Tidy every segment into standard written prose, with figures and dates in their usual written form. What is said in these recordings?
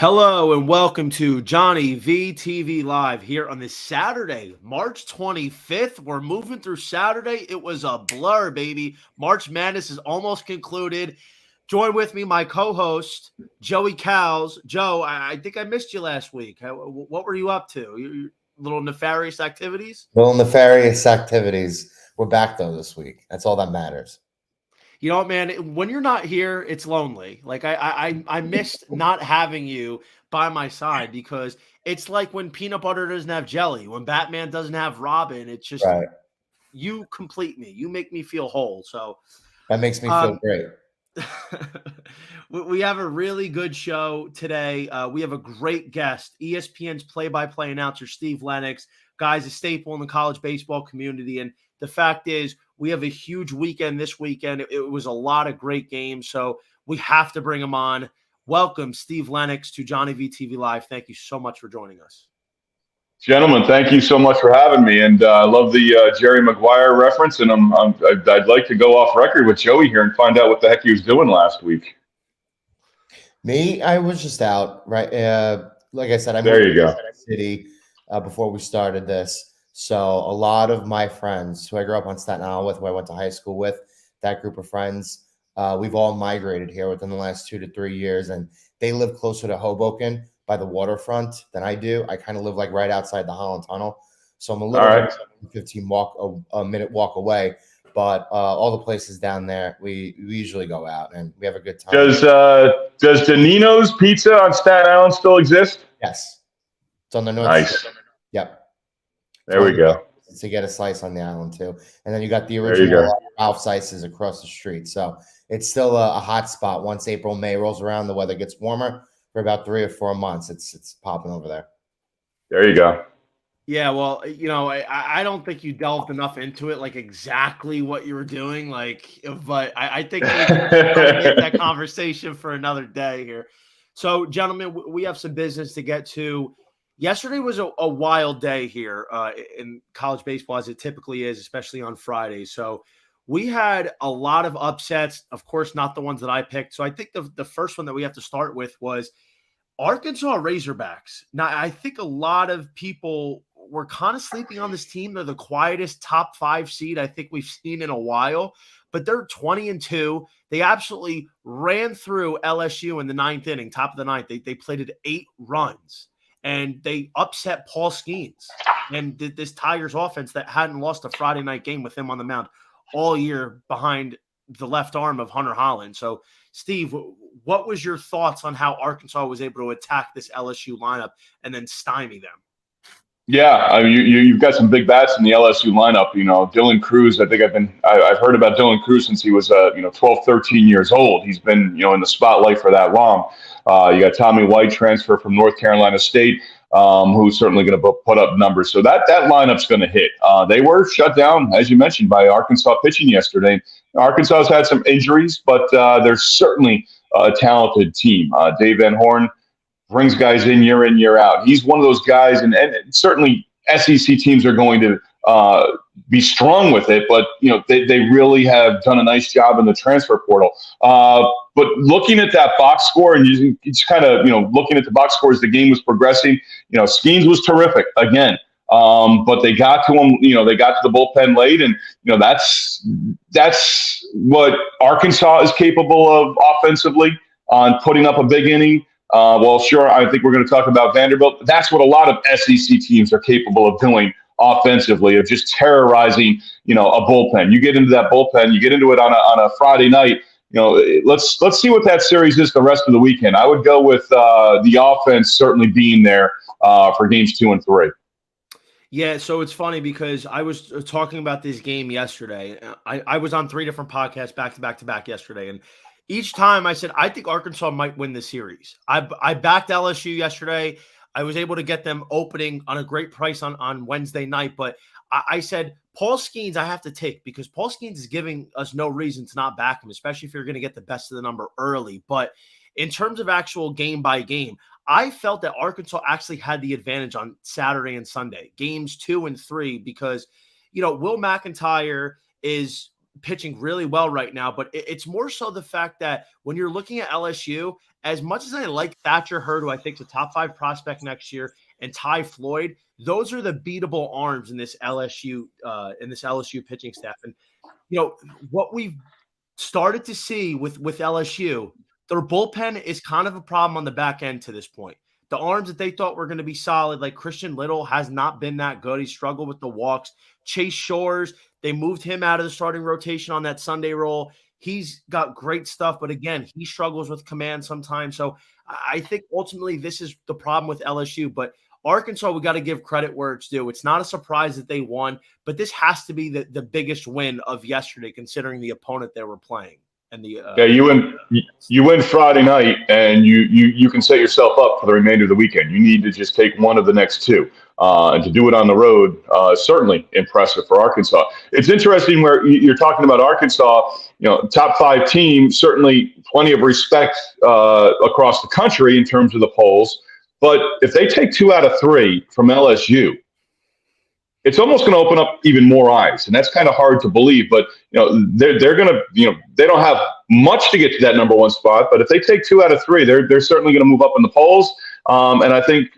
Hello and welcome to JohnnyVTV Live here on this Saturday, March 25th. We're moving through Saturday. It was a blur, baby. March Madness is almost concluded. Join with me, my co-host, Joey Cowles. Joe, I think I missed you last week. What were you up to? Little nefarious activities? Little nefarious activities. We're back, though, this week. That's all that matters. You know what, man? When you're not here, it's lonely. Like I missed not having you by my side because it's like when peanut butter doesn't have jelly, when Batman doesn't have Robin. It's just Right. you complete me. You make me feel whole. So That makes me feel great. we have a really good show today. We have a great guest, ESPN's play-by-play announcer, Steve Lennox. Guys, a staple in the college baseball community. And the fact is, we have a huge weekend this weekend. It was a lot of great games, so we have to bring him on. Welcome, Steve Lennox, to JohnnyVTV Live. Thank you so much for joining us. Gentlemen, thank you so much for having me. And I love the Jerry Maguire reference. And I'd like to go off record with Joey here and find out what the heck he was doing last week. Me, I was just out, right? Like I said, I There moved you to go. the city before we started this. So a lot of my friends who I grew up on Staten Island with, who I went to high school with, that group of friends, we've all migrated here within the last 2 to 3 years. And they live closer to Hoboken by the waterfront than I do. I kind of live like right outside the Holland Tunnel. So I'm a little All right. 15 minute walk away. But all the places down there, we usually go out and we have a good time. Does Danino's Pizza on Staten Island still exist? Yes. It's on the north Nice. side. Yep. There we go. To get a slice on the island too. And then you got the you original go. Ralph's Ices across the street. So it's still a hot spot. Once April, May rolls around, the weather gets warmer for about 3 or 4 months. It's popping over there. There you go. Yeah, well, I don't think you delved enough into it, like exactly what you were doing. But I think we can make that conversation for another day here. So, gentlemen, we have some business to get to. Yesterday was a wild day here in college baseball, as it typically is, especially on Fridays. So we had a lot of upsets, of course, not the ones that I picked. So I think the first one that we have to start with was Arkansas Razorbacks. Now, I think a lot of people were kind of sleeping on this team. They're the quietest top 5 seed I think we've seen in a while, but they're 20-2. They absolutely ran through LSU in the 9th inning, top of the 9th. They played it 8 runs. And they upset Paul Skeens and did this Tigers offense that hadn't lost a Friday night game with him on the mound all year behind the left arm of Hunter Holland. So, Steve, what was your thoughts on how Arkansas was able to attack this LSU lineup and then stymie them? Yeah, I mean, you've got some big bats in the LSU lineup. You know, Dylan Cruz. I think I've heard about Dylan Cruz since he was 12, 13 years old. He's been in the spotlight for that long. You got Tommy White, transfer from North Carolina State, who's certainly going to put up numbers. So that lineup's going to hit. They were shut down, as you mentioned, by Arkansas pitching yesterday. Arkansas's had some injuries, but they're certainly a talented team. Dave Van Horn brings guys in, year out. He's one of those guys, and certainly SEC teams are going to be strong with it, but they really have done a nice job in the transfer portal. But looking at that box score, and you just kind of looking at the box score as the game was progressing, Skeens was terrific again. But they got to him, they got to the bullpen late, and that's what Arkansas is capable of offensively on putting up a big inning. Well, sure, I think we're going to talk about Vanderbilt. That's what a lot of SEC teams are capable of doing offensively, of just terrorizing, a bullpen. You get into that bullpen, you get into it on a Friday night. Let's see what that series is the rest of the weekend. I would go with the offense certainly being there for games 2 and 3. Yeah, so it's funny because I was talking about this game yesterday. I was on 3 different podcasts back to back yesterday, and each time I said, I think Arkansas might win the series. I backed LSU yesterday. I was able to get them opening on a great price on Wednesday night. But I said, Paul Skeens I have to take because Paul Skeens is giving us no reason to not back him, especially if you're going to get the best of the number early. But in terms of actual game by game, I felt that Arkansas actually had the advantage on Saturday and Sunday, games 2 and 3, because, Will McIntyre is pitching really well right now, but it's more so the fact that when you're looking at LSU, as much as I like Thatcher Hurd, who I think is a top 5 prospect next year, and Ty Floyd, those are the beatable arms in this LSU pitching staff. And what we've started to see with LSU, their bullpen is kind of a problem on the back end to this point. The arms that they thought were going to be solid, like Christian Little, has not been that good. He struggled with the walks. Chase Shores, they moved him out of the starting rotation on that Sunday role. He's got great stuff, but again, he struggles with command sometimes. So I think ultimately this is the problem with LSU. But Arkansas, we got to give credit where it's due. It's not a surprise that they won, but this has to be the biggest win of yesterday, considering the opponent they were playing. And you win Friday night, and you can set yourself up for the remainder of the weekend. You need to just take one of the next two, and to do it on the road is certainly impressive for Arkansas. It's interesting where you're talking about Arkansas, top 5 team, certainly plenty of respect across the country in terms of the polls. But if they take 2 out of 3 from LSU, it's almost going to open up even more eyes, and that's kind of hard to believe. But they're going to, they don't have much to get to that number 1 spot. But if they take 2 out of 3, they're certainly going to move up in the polls. And I think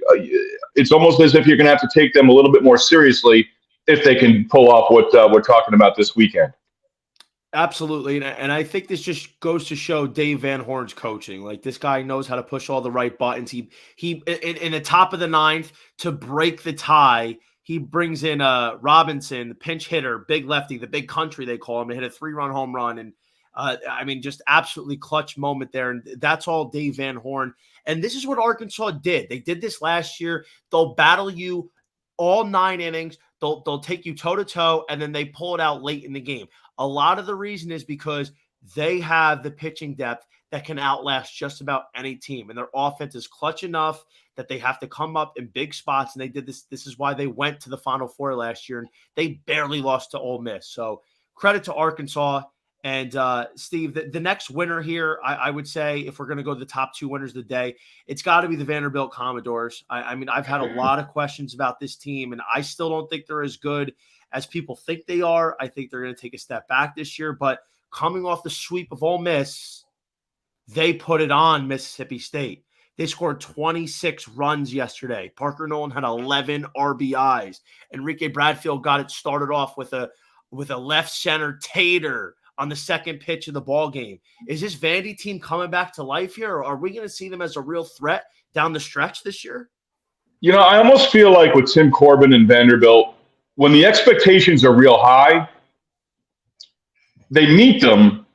it's almost as if you're going to have to take them a little bit more seriously if they can pull off what we're talking about this weekend. Absolutely. And I think this just goes to show Dave Van Horn's coaching. Like, this guy knows how to push all the right buttons. He in the top of the 9th to break the tie, he brings in Robinson, the pinch hitter, big lefty, the big country they call him, to hit a 3-run home run. And just absolutely clutch moment there. And that's all Dave Van Horn. And this is what Arkansas did. They did this last year. They'll battle you all 9 innings. They'll take you toe-to-toe, and then they pull it out late in the game. A lot of the reason is because they have the pitching depth that can outlast just about any team. And their offense is clutch enough that they have to come up in big spots. And they did this. This is why they went to the Final Four last year, and they barely lost to Ole Miss. So credit to Arkansas. And Steve, the next winner here, I would say, if we're going to go to the top 2 winners of the day, it's got to be the Vanderbilt Commodores. I mean, I've had a lot of questions about this team, and I still don't think they're as good as people think they are. I think they're going to take a step back this year. But coming off the sweep of Ole Miss, they put it on Mississippi State. They scored 26 runs yesterday. Parker Nolan had 11 RBIs. Enrique Bradfield got it started off with a left center tater on the second pitch of the ball game. Is this Vandy team coming back to life here, or are we going to see them as a real threat down the stretch this year? I almost feel like with Tim Corbin and Vanderbilt, when the expectations are real high, they meet them,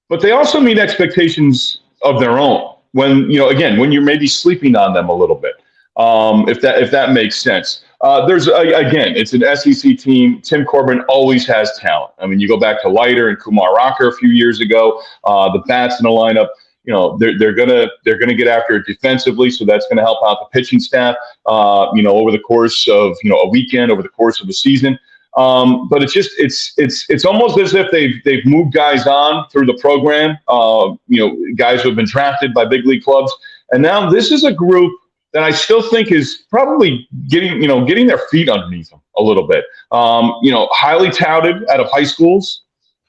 but they also meet expectations of their own. When, when you're maybe sleeping on them a little bit, if that makes sense. It's an SEC team. Tim Corbin always has talent. I mean, you go back to Leiter and Kumar Rocker a few years ago. The bats in the lineup, they're gonna get after it defensively, so that's gonna help out the pitching staff. Over the course of a weekend, over the course of the season. But it's almost as if they've moved guys on through the program. Guys who have been drafted by big league clubs, and now this is a group that I still think is probably getting their feet underneath them a little bit. Highly touted out of high schools,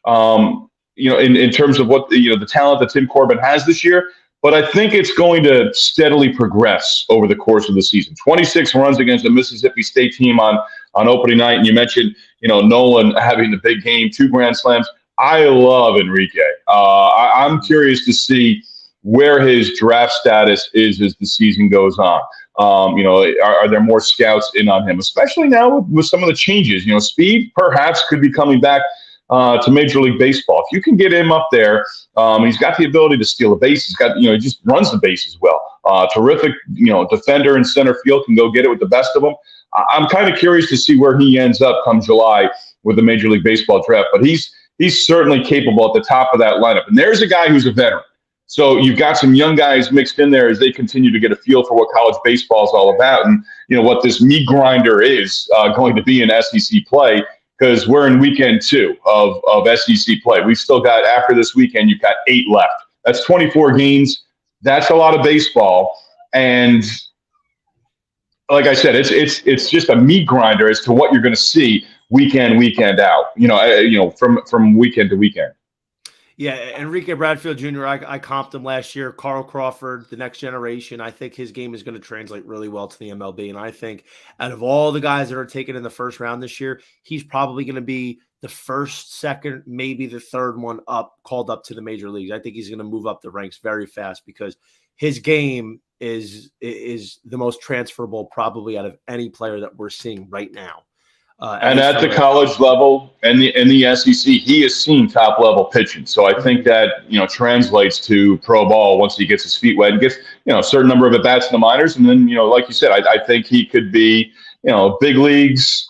in terms of what the talent that Tim Corbin has this year. But I think it's going to steadily progress over the course of the season. 26 runs against the Mississippi State team on opening night. And you mentioned, Nolan having the big game, 2 grand slams. I love Enrique. I'm curious to see where his draft status is as the season goes on. Are there more scouts in on him, especially now with some of the changes? Speed perhaps could be coming back to Major League Baseball. If you can get him up there, he's got the ability to steal a base. He's got, he just runs the bases well. Terrific, defender in center field, can go get it with the best of them. I'm kind of curious to see where he ends up come July with the Major League Baseball draft, but he's certainly capable at the top of that lineup. And there's a guy who's a veteran. So you've got some young guys mixed in there as they continue to get a feel for what college baseball is all about, and what this meat grinder is going to be in SEC play, because we're in weekend 2 of SEC play. We've still got, after this weekend, you've got 8 left. That's 24 games. That's a lot of baseball, and like I said, it's just a meat grinder as to what you're going to see week in, weekend out, from weekend to weekend. Yeah, Enrique Bradfield Jr., I comped him last year. Carl Crawford, the next generation. I think his game is going to translate really well to the MLB. And I think out of all the guys that are taken in the first round this year, he's probably going to be the first, second, maybe the third one called up to the major leagues. I think he's going to move up the ranks very fast because his game is the most transferable probably out of any player that we're seeing right now. And at the college level and in the SEC, he has seen top level pitching. So I think that, translates to pro ball once he gets his feet wet and gets, a certain number of at bats in the minors. And then, like you said, I think he could be, big leagues,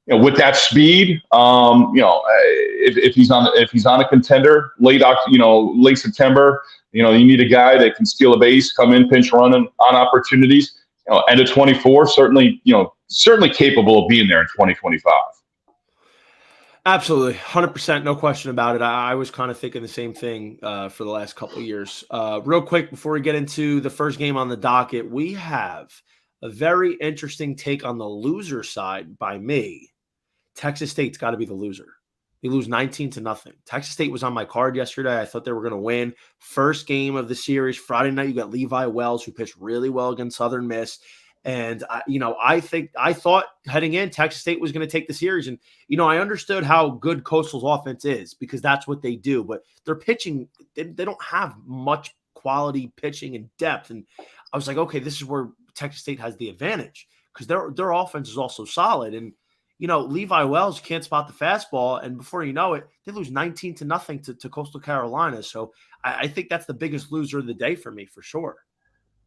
with that speed. If he's on a contender late September, you need a guy that can steal a base, come in, pinch running on opportunities. End of 24, certainly capable of being there in 2025. Absolutely. 100%. No question about it. I was kind of thinking the same thing for the last couple of years. Real quick, before we get into the first game on the docket, we have a very interesting take on the loser side by me. Texas State's got to be the loser. They lose 19-0. Texas State was on my card yesterday. I thought they were going to win. First game of the series, Friday night, you got Levi Wells, who pitched really well against Southern Miss. And, I thought heading in, Texas State was going to take the series. And, I understood how good Coastal's offense is because that's what they do. But their pitching, they don't have much quality pitching and depth. And I was like, okay, this is where Texas State has the advantage because their offense is also solid. And, Levi Wells can't spot the fastball, and before you know it, they lose 19-0 to Coastal Carolina. So I think that's the biggest loser of the day for me, for sure.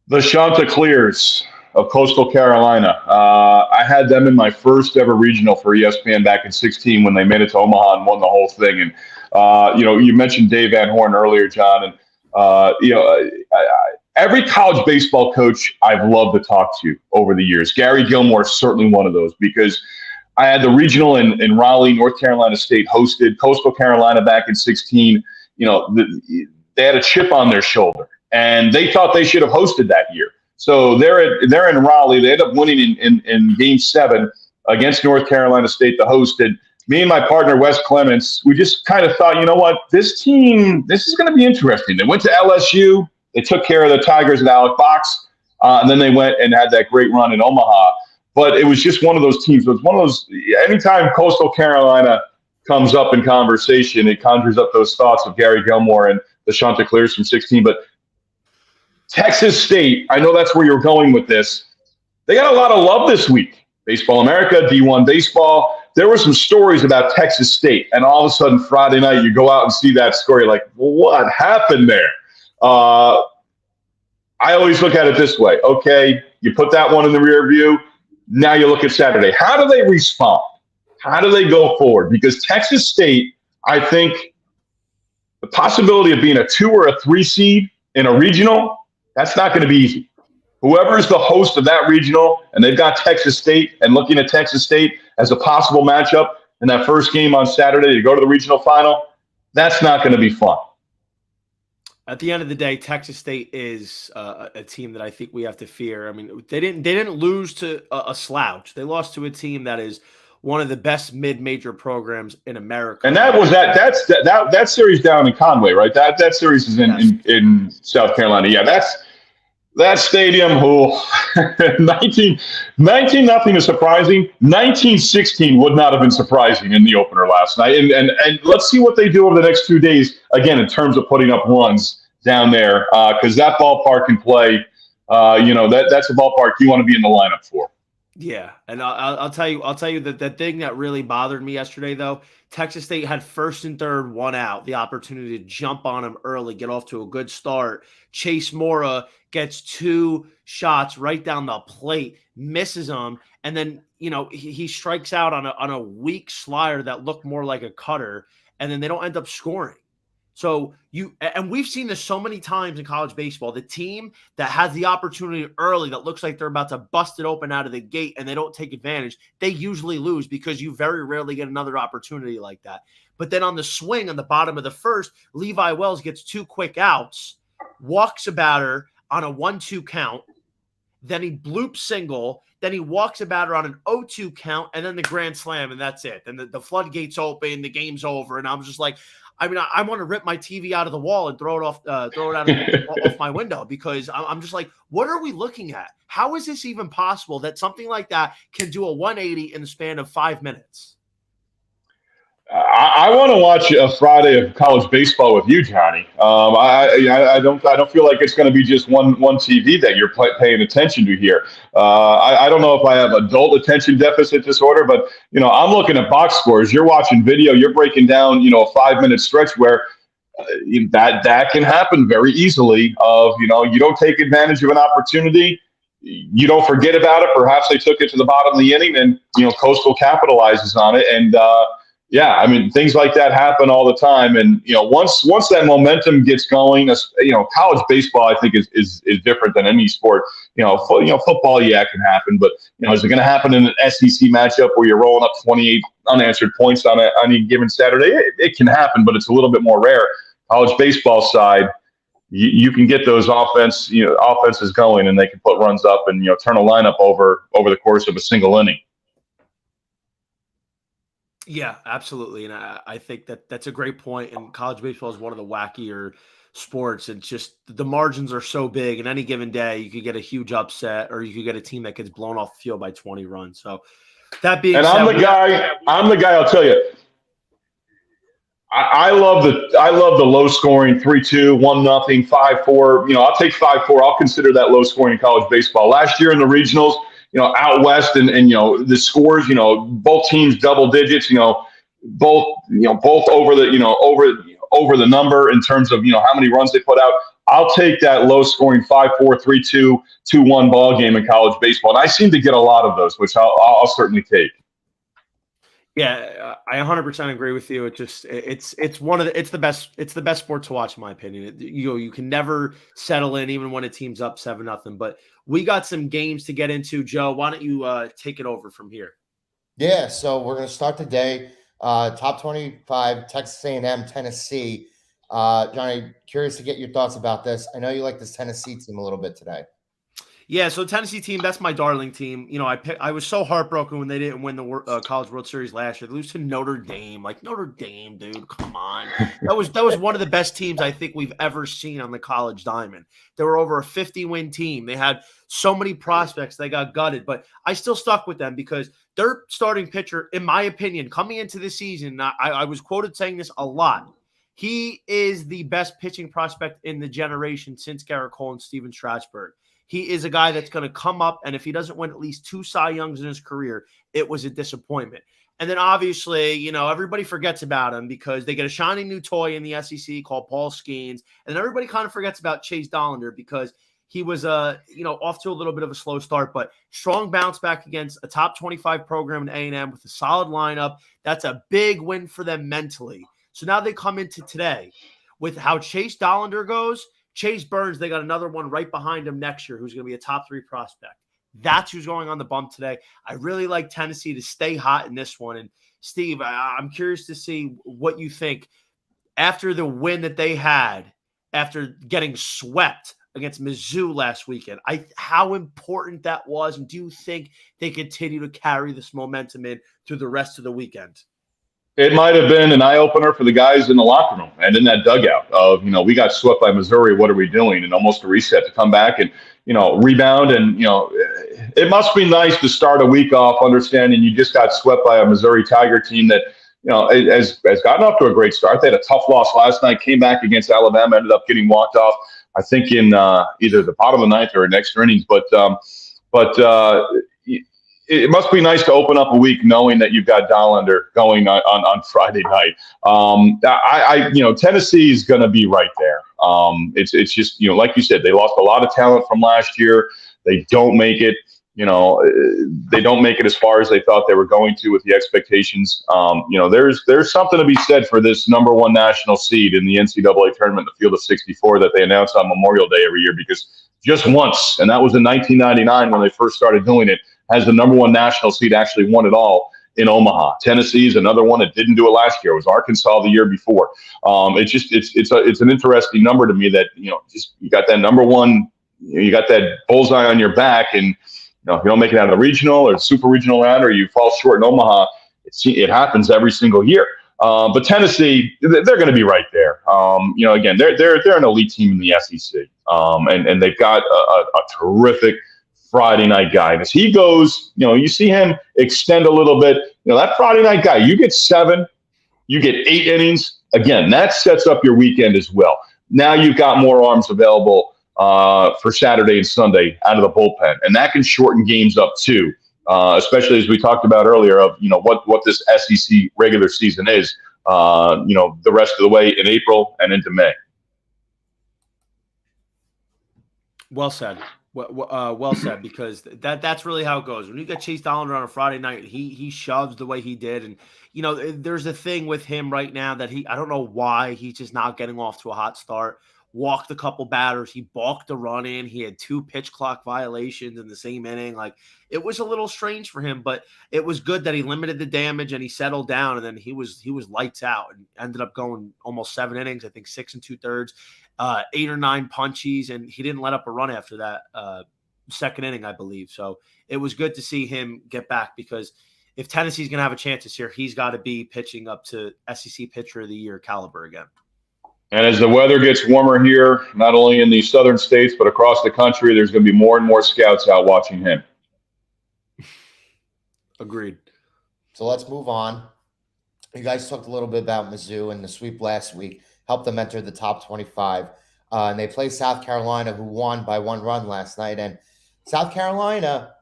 The Chanticleers of Coastal Carolina. I had them in my first ever regional for ESPN back in 2016 when they made it to Omaha and won the whole thing. And, you mentioned Dave Van Horn earlier, John, and, every college baseball coach I've loved to talk to over the years. Gary Gilmore is certainly one of those because I had the regional in Raleigh, North Carolina State hosted Coastal Carolina back in 2016. They had a chip on their shoulder, and they thought they should have hosted that year. So they're in Raleigh. They end up winning in Game 7 against North Carolina State, the host. And me and my partner, Wes Clements, we just kind of thought, this team, this is going to be interesting. They went to LSU. They took care of the Tigers at Alec Box, and then they went and had that great run in Omaha. But it was just one of those teams. It was one of those, anytime Coastal Carolina comes up in conversation, it conjures up those thoughts of Gary Gilmore and the Chanticleers from 2016. But Texas State, I know that's where you're going with this. They got a lot of love this week. Baseball America, D1 Baseball. There were some stories about Texas State. And all of a sudden, Friday night, you go out and see that story like, well, what happened there? I always look at it this way. Okay, you put that one in the rear view. Now you look at Saturday. How do they respond? How do they go forward? Because Texas State, I think the possibility of being a 2 or a 3 seed in a regional, that's not going to be easy. Whoever is the host of that regional, and they've got Texas State and looking at Texas State as a possible matchup in that first game on Saturday to go to the regional final, that's not going to be fun. At the end of the day, Texas State is a team that I think we have to fear. I mean, they didn't lose to a slouch. They lost to a team that is one of the best mid-major programs in America. And that series down in Conway, right? That series is in South Carolina. Yeah, that stadium. 19-0 is surprising. 19-16 would not have been surprising in the opener last night. And let's see what they do over the next 2 days, again, in terms of putting up runs down there, because that ballpark can play. That's a ballpark you want to be in the lineup for. Yeah, and I'll tell you that the thing that really bothered me yesterday, though, Texas State had first and third, 1 out, the opportunity to jump on them early, get off to a good start. Chase Mora gets 2 shots right down the plate, misses them, and then he strikes out on a weak slider that looked more like a cutter, and then they don't end up scoring. So we've seen this so many times in college baseball. The team that has the opportunity early that looks like they're about to bust it open out of the gate and they don't take advantage, they usually lose because you very rarely get another opportunity like that. But then on the swing on the bottom of the first, Levi Wells gets 2 quick outs, walks a batter on a 1-2 count. Then he bloops single. Then he walks a batter on an 0-2 count, and then the grand slam, and that's it. And the floodgates open, the game's over, and I'm just like, I mean, I want to rip my TV out of the wall and throw it off my window, because I'm just like, what are we looking at? How is this even possible that something like that can do a 180 in the span of 5 minutes? I want to watch a Friday of college baseball with you, Johnny. I don't feel like it's going to be just one TV that you're paying attention to here. I don't know if I have adult attention deficit disorder, but I'm looking at box scores. You're watching video. You're breaking down a 5-minute stretch where that can happen very easily. You don't take advantage of an opportunity. You don't forget about it. Perhaps they took it to the bottom of the inning, and Coastal capitalizes on it. And yeah, I mean, things like that happen all the time. And, once that momentum gets going, college baseball, I think is different than any sport. Football, yeah, it can happen. But, is it going to happen in an SEC matchup where you're rolling up 28 unanswered points on any given Saturday? It can happen, but it's a little bit more rare. College baseball side, you can get those offenses going, and they can put runs up and, turn a lineup over the course of a single inning. Yeah, absolutely. And I think that's a great point. And college baseball is one of the wackier sports. It's just the margins are so big. And any given day, you could get a huge upset, or you could get a team that gets blown off the field by 20 runs. So that being said, I'm the guy. I'll tell you, I love the low scoring 3-2, 1-0, 5-4. I'll take 5-4. I'll consider that low scoring in college baseball. Last year in the regionals, out west, and the scores, both teams double digits, both over the number in terms of how many runs they put out. I'll take that low scoring 5-4, 3-2, 2-1 ball game in college baseball, and I seem to get a lot of those, which I'll certainly take. Yeah, I 100% agree with you. It's the best sport to watch, in my opinion. You can never settle in, even when a team's up 7-0. But we got some games to get into. Joe, why don't you take it over from here? Yeah, so we're going to start the day. Top 25, Texas A&M, Tennessee. Johnny, curious to get your thoughts about this. I know you like this Tennessee team a little bit today. Yeah, so Tennessee team, that's my darling team. I was so heartbroken when they didn't win the College World Series last year. They lose to Notre Dame. Like, Notre Dame, dude, come on. That was one of the best teams I think we've ever seen on the college diamond. They were over a 50-win team. They had so many prospects. They got gutted, but I still stuck with them because their starting pitcher, in my opinion, coming into this season, I was quoted saying this a lot. He is the best pitching prospect in the generation since Garrett Cole and Steven Strasburg. He is a guy that's going to come up, and if he doesn't win at least 2 Cy Youngs in his career, it was a disappointment. And then obviously, everybody forgets about him because they get a shiny new toy in the SEC called Paul Skeens, and everybody kind of forgets about Chase Dollander because he was off to a little bit of a slow start, but strong bounce back against a top 25 program in A&M with a solid lineup. That's a big win for them mentally. So now they come into today with how Chase Dollander goes. Chase Burns, they got another one right behind him next year who's going to be a top 3 prospect. That's who's going on the bump today. I really like Tennessee to stay hot in this one. And Steve, I'm curious to see what you think after the win that they had after getting swept against Mizzou last weekend. How important that was, and do you think they continue to carry this momentum in through the rest of the weekend? It might have been an eye-opener for the guys in the locker room and in that dugout of, we got swept by Missouri. What are we doing? And almost a reset to come back and, rebound. And, it must be nice to start a week off understanding you just got swept by a Missouri Tiger team that, has gotten off to a great start. They had a tough loss last night, came back against Alabama, ended up getting walked off, I think, in either the bottom of the 9th or in extra innings. But it must be nice to open up a week knowing that you've got Dollander going on Friday night. Tennessee is going to be right there. It's just, like you said, they lost a lot of talent from last year. They don't make it. They don't make it as far as they thought they were going to with the expectations. There's something to be said for this number 1 national seed in the NCAA tournament, the field of 64 that they announce on Memorial Day every year, because just once, and that was in 1999 when they first started doing it, has the number 1 national seed actually won it all in Omaha. Tennessee is another one that didn't do it last year. It was Arkansas the year before. It's an interesting number to me that, you got that number 1, you got that bullseye on your back, and if you don't make it out of the regional or super regional round, or you fall short in Omaha, it happens every single year. But Tennessee, they're going to be right there. Again, they're an elite team in the SEC, and they've got a terrific Friday night guy. And as he goes, you see him extend a little bit. That Friday night guy, you get 7, you get 8 innings. Again, that sets up your weekend as well. Now you've got more arms available for Saturday and Sunday out of the bullpen, and that can shorten games up too. Especially as we talked about earlier of, what this SEC regular season is, the rest of the way in April and into May. Well said. Well said, because that's really how it goes. When you get Chase Dollander on a Friday night, he shoves the way he did. And, there's a thing with him right now that I don't know why he's just not getting off to a hot start. Walked a couple batters. He balked a run in. He had 2 pitch clock violations in the same inning. Like, it was a little strange for him, but it was good that he limited the damage and he settled down. And then he was lights out and ended up going almost 7 innings. I think 6 2/3, 8 or 9 punchies, and he didn't let up a run after that second inning, I believe. So it was good to see him get back, because if Tennessee's going to have a chance this year, he's got to be pitching up to SEC Pitcher of the Year caliber again. And as the weather gets warmer here, not only in the southern states, but across the country, there's going to be more and more scouts out watching him. Agreed. So let's move on. You guys talked a little bit about Mizzou and the sweep last week, helped them enter the top 25. And they play South Carolina, who won by 1 run last night. And South Carolina,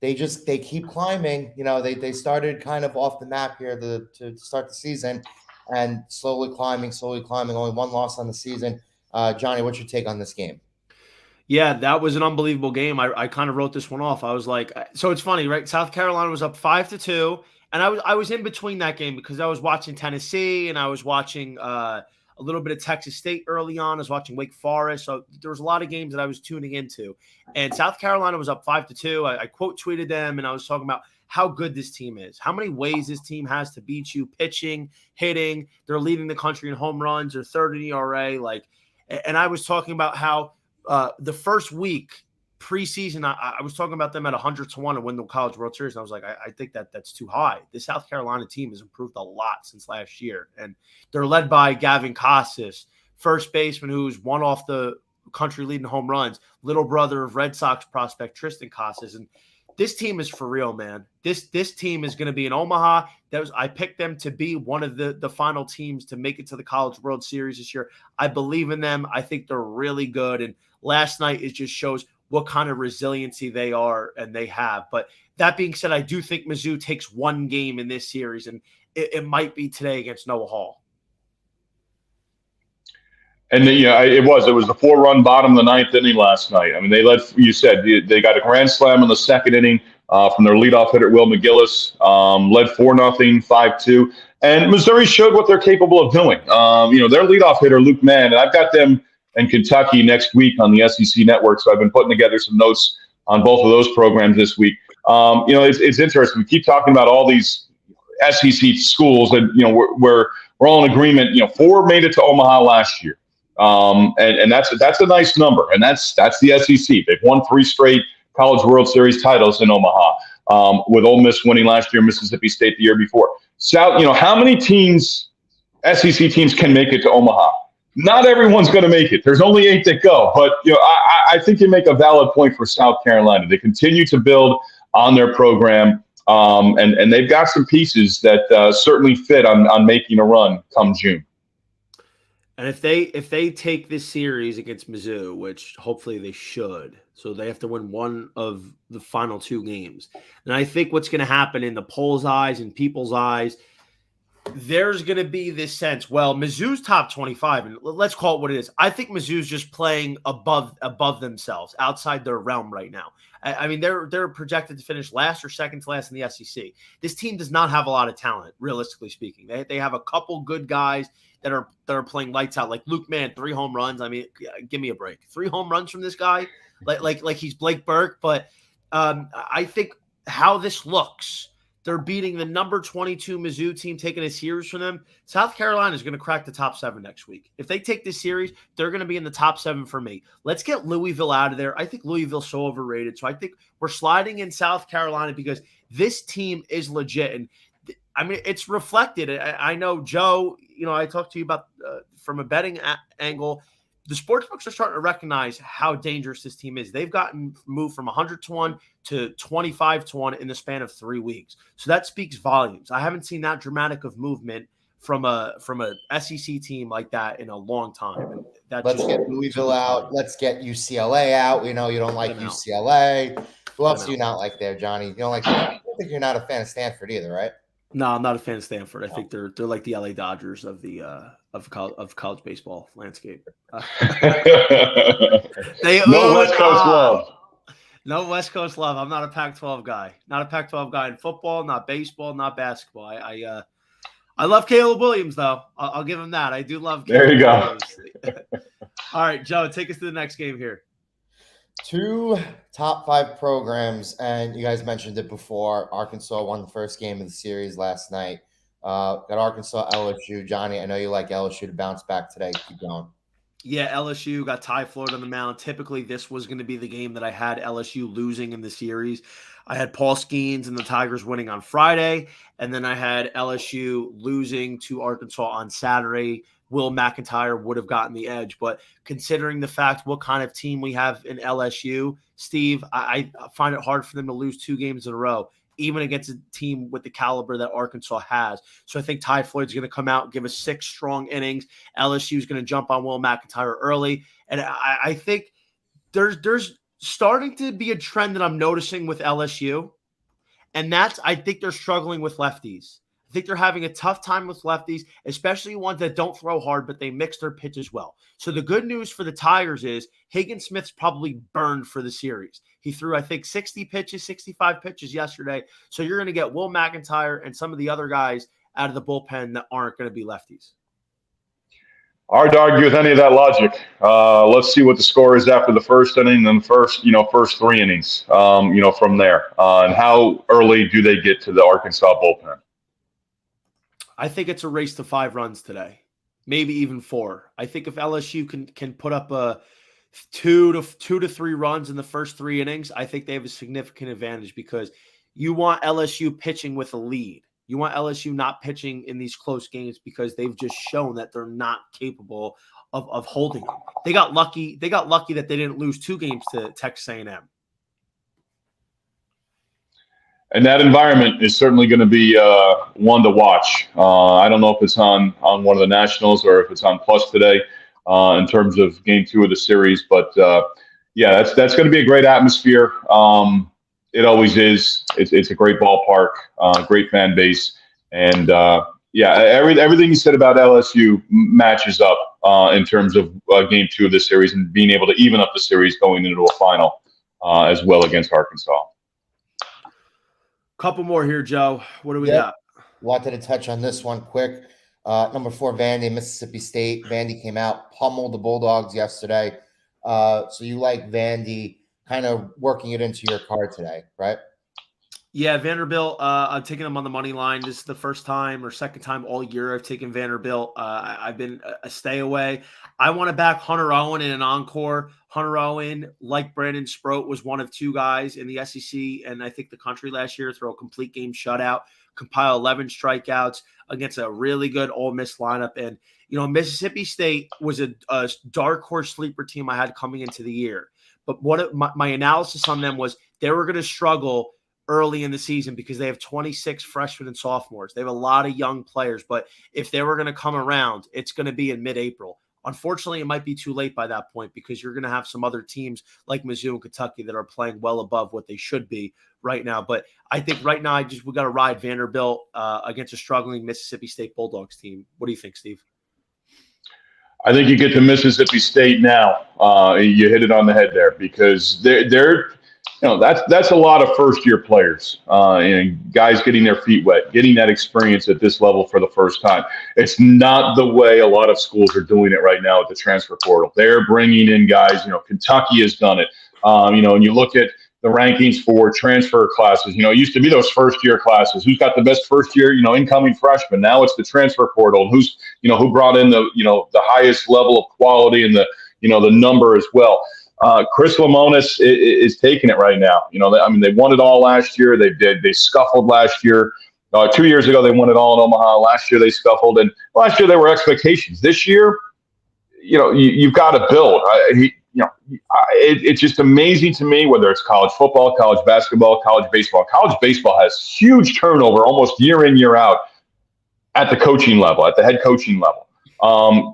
they keep climbing. They started kind of off the map here to start the season, and slowly climbing. Only 1 loss on the season. Johnny, what's your take on this game? Yeah, that was an unbelievable game. I kind of wrote this one off. I was like, so it's funny, right? South Carolina was up 5-2, and I was in between that game because I was watching Tennessee and I was watching a little bit of Texas State early on. I was watching Wake Forest, so there was a lot of games that I was tuning into. And South Carolina was up 5-2. I quote tweeted them, and I was talking about how good this team is, how many ways this team has to beat you, pitching, hitting. They're leading the country in home runs. They're 3rd in ERA. And I was talking about how the first week preseason, I was talking about them at 100-1 to win the College World Series. And I was like, I think that's too high. The South Carolina team has improved a lot since last year. And they're led by Gavin Casas, first baseman, who's won off the country leading home runs, little brother of Red Sox prospect Tristan Casas. And this team is for real, man. This team is going to be in Omaha. I picked them to be one of the final teams to make it to the College World Series this year. I believe in them. I think they're really good. And last night, it just shows what kind of resiliency they are and they have. But that being said, I do think Mizzou takes 1 game in this series, and it might be today against Noah Hall. And it was the 4-run bottom of the 9th inning last night. I mean, they they got a grand slam in the 2nd inning from their leadoff hitter Will McGillis, led 4-0, 5-2, and Missouri showed what they're capable of doing. Their leadoff hitter Luke Mann, and I've got them in Kentucky next week on the SEC Network, so I've been putting together some notes on both of those programs this week. It's interesting. We keep talking about all these SEC schools, and we're all in agreement. 4 made it to Omaha last year. And that's a nice number, and that's the SEC. They've won 3 straight College World Series titles in Omaha, with Ole Miss winning last year, Mississippi State the year before. South, how many teams, SEC teams, can make it to Omaha? Not everyone's going to make it. There's only 8 that go, but I think you make a valid point for South Carolina. They continue to build on their program, and they've got some pieces that certainly fit on making a run come June. And if they take this series against Mizzou, which hopefully they should, so they have to win 1 of the final 2 games. And I think what's going to happen in the polls' eyes and people's eyes, there's going to be this sense, well, Mizzou's top 25, and let's call it what it is. I think Mizzou's just playing above themselves, outside their realm right now. I mean, they're projected to finish last or second to last in the SEC. This team does not have a lot of talent, realistically speaking. They have a couple good guys that are playing lights out, like Luke Mann, 3 home runs. I mean, give me a break. 3 home runs from this guy, like he's Blake Burke. But I think how this looks, They're beating the number 22 Mizzou team, taking a series from them. South Carolina is going to crack the top 7 next week. If they take this series, they're going to be in the top 7 for me. Let's get Louisville out of there. I think Louisville's so overrated. So I think we're sliding in South Carolina because this team is legit. And I mean, it's reflected. I know, Joe, I talked to you about from a betting angle. The sportsbooks are starting to recognize how dangerous this team is. They've gotten moved from 100-1 to 25-1 in the span of 3 weeks. So that speaks volumes. I haven't seen that dramatic of movement from a SEC team like that in a long time. Let's get Louisville out. Let's get UCLA out. We know you don't like UCLA. Who else do you not like there, Johnny? You don't like? I think you're not a fan of Stanford either, right? No, I'm not a fan of Stanford. I think they're like the LA Dodgers of the of college baseball landscape. No West Coast love. No West Coast love. I'm not a Pac-12 guy. Not a Pac-12 guy in football, not baseball, not basketball. I love Caleb Williams though. I'll give him that. I do love. There you go. All right, Joe, take us to the next game here. 2 top 5 programs, and you guys mentioned it before. Arkansas won the first game of the series last night. Got Arkansas, LSU. Johnny, I know you like LSU to bounce back today. Keep going. Yeah, LSU got Ty Floyd on the mound. Typically, this was going to be the game that I had LSU losing in the series. I had Paul Skeens and the Tigers winning on Friday, and then I had LSU losing to Arkansas on Saturday. Will McIntyre would have gotten the edge. But considering the fact what kind of team we have in LSU, Steve, I find it hard for them to lose 2 games in a row, even against a team with the caliber that Arkansas has. So I think Ty Floyd's going to come out and give us 6 strong innings. LSU is going to jump on Will McIntyre early. And I think there's starting to be a trend that I'm noticing with LSU. And that's, I think they're struggling with lefties. I think they're having a tough time with lefties, especially ones that don't throw hard, but they mix their pitches well. So the good news for the Tigers is Higgins Smith's probably burned for the series. He threw, I think, 60 pitches, 65 pitches yesterday. So you're going to get Will McIntyre and some of the other guys out of the bullpen that aren't going to be lefties. Hard to argue with any of that logic. Let's see what the score is after the first inning and first 3 innings, from there. And how early do they get to the Arkansas bullpen? I think it's a race to 5 runs today, maybe even 4. I think if LSU can put up a 2 to 3 runs in the first 3 innings, I think they have a significant advantage because you want LSU pitching with a lead. You want LSU not pitching in these close games because they've just shown that they're not capable of holding them. They got lucky. They got lucky that they didn't lose 2 games to Texas A&M. And that environment is certainly going to be one to watch. I don't know if it's on one of the nationals or if it's on Plus today in terms of Game 2 of the series. But yeah, that's going to be a great atmosphere. It always is. It's a great ballpark, great fan base, and everything you said about LSU matches up in terms of Game 2 of the series and being able to even up the series going into a final as well against Arkansas. Couple more here, Joe. What do we got? Wanted to touch on this one quick. Number 4, Vandy, Mississippi State. Vandy came out, pummeled the Bulldogs yesterday. So you like Vandy kind of working it into your card today, right? Yeah, Vanderbilt, I'm taking them on the money line. This is the first time or second time all year I've taken Vanderbilt. I've been a stay away. I want to back Hunter Owen in an encore. Hunter Owen, like Brandon Sproat, was one of 2 guys in the SEC and I think the country last year throw a complete game shutout, compile 11 strikeouts against a really good Ole Miss lineup. And, Mississippi State was a dark horse sleeper team I had coming into the year. But my analysis on them was they were going to struggle early in the season because they have 26 freshmen and sophomores. They have a lot of young players, but if they were going to come around, it's going to be in mid-April. Unfortunately, it might be too late by that point because you're going to have some other teams like Mizzou and Kentucky that are playing well above what they should be right now. But I think right now we got to ride Vanderbilt against a struggling Mississippi State Bulldogs team. What do you think, Steve? I think you get to Mississippi State now. You hit it on the head there because they're that's a lot of first-year players and guys getting their feet wet, getting that experience at this level for the first time. It's not the way a lot of schools are doing it right now at the transfer portal. They're bringing in guys. Kentucky has done it. And you look at the rankings for transfer classes. It used to be those first-year classes. Who's got the best first-year, incoming freshman? Now it's the transfer portal. Who's, who brought in the highest level of quality and the number as well. Chris Lemonis is taking it right now. They won it all last year. They scuffled last year. 2 years ago, they won it all in Omaha. Last year, they scuffled. And last year, there were expectations. This year, you've got to build. It's just amazing to me, whether it's college football, college basketball, college baseball. College baseball has huge turnover almost year in, year out at the coaching level, at the head coaching level.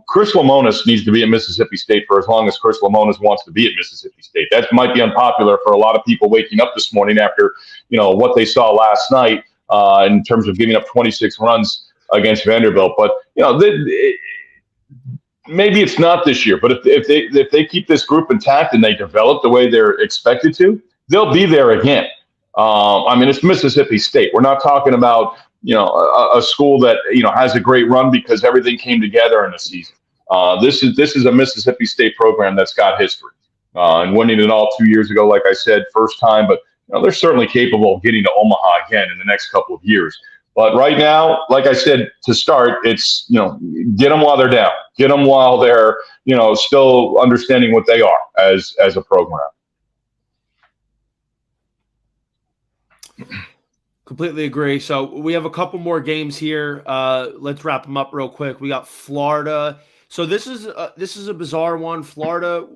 Chris Lemonis needs to be at Mississippi State for as long as Chris Lemonis wants to be at Mississippi State. That might be unpopular for a lot of people waking up this morning after, what they saw last night in terms of giving up 26 runs against Vanderbilt. But, maybe it's not this year, but if they keep this group intact and they develop the way they're expected to, they'll be there again. It's Mississippi State. We're not talking about a school that has a great run because everything came together in the season. This is a Mississippi State program that's got history and winning it all 2 years ago. Like I said, first time, but they're certainly capable of getting to Omaha again in the next couple of years. But right now, like I said, to start, it's, get them while they're down, get them while they're, still understanding what they are as a program. Completely agree. So we have a couple more games here. Let's wrap them up real quick. We got Florida. So this is a bizarre one. Florida,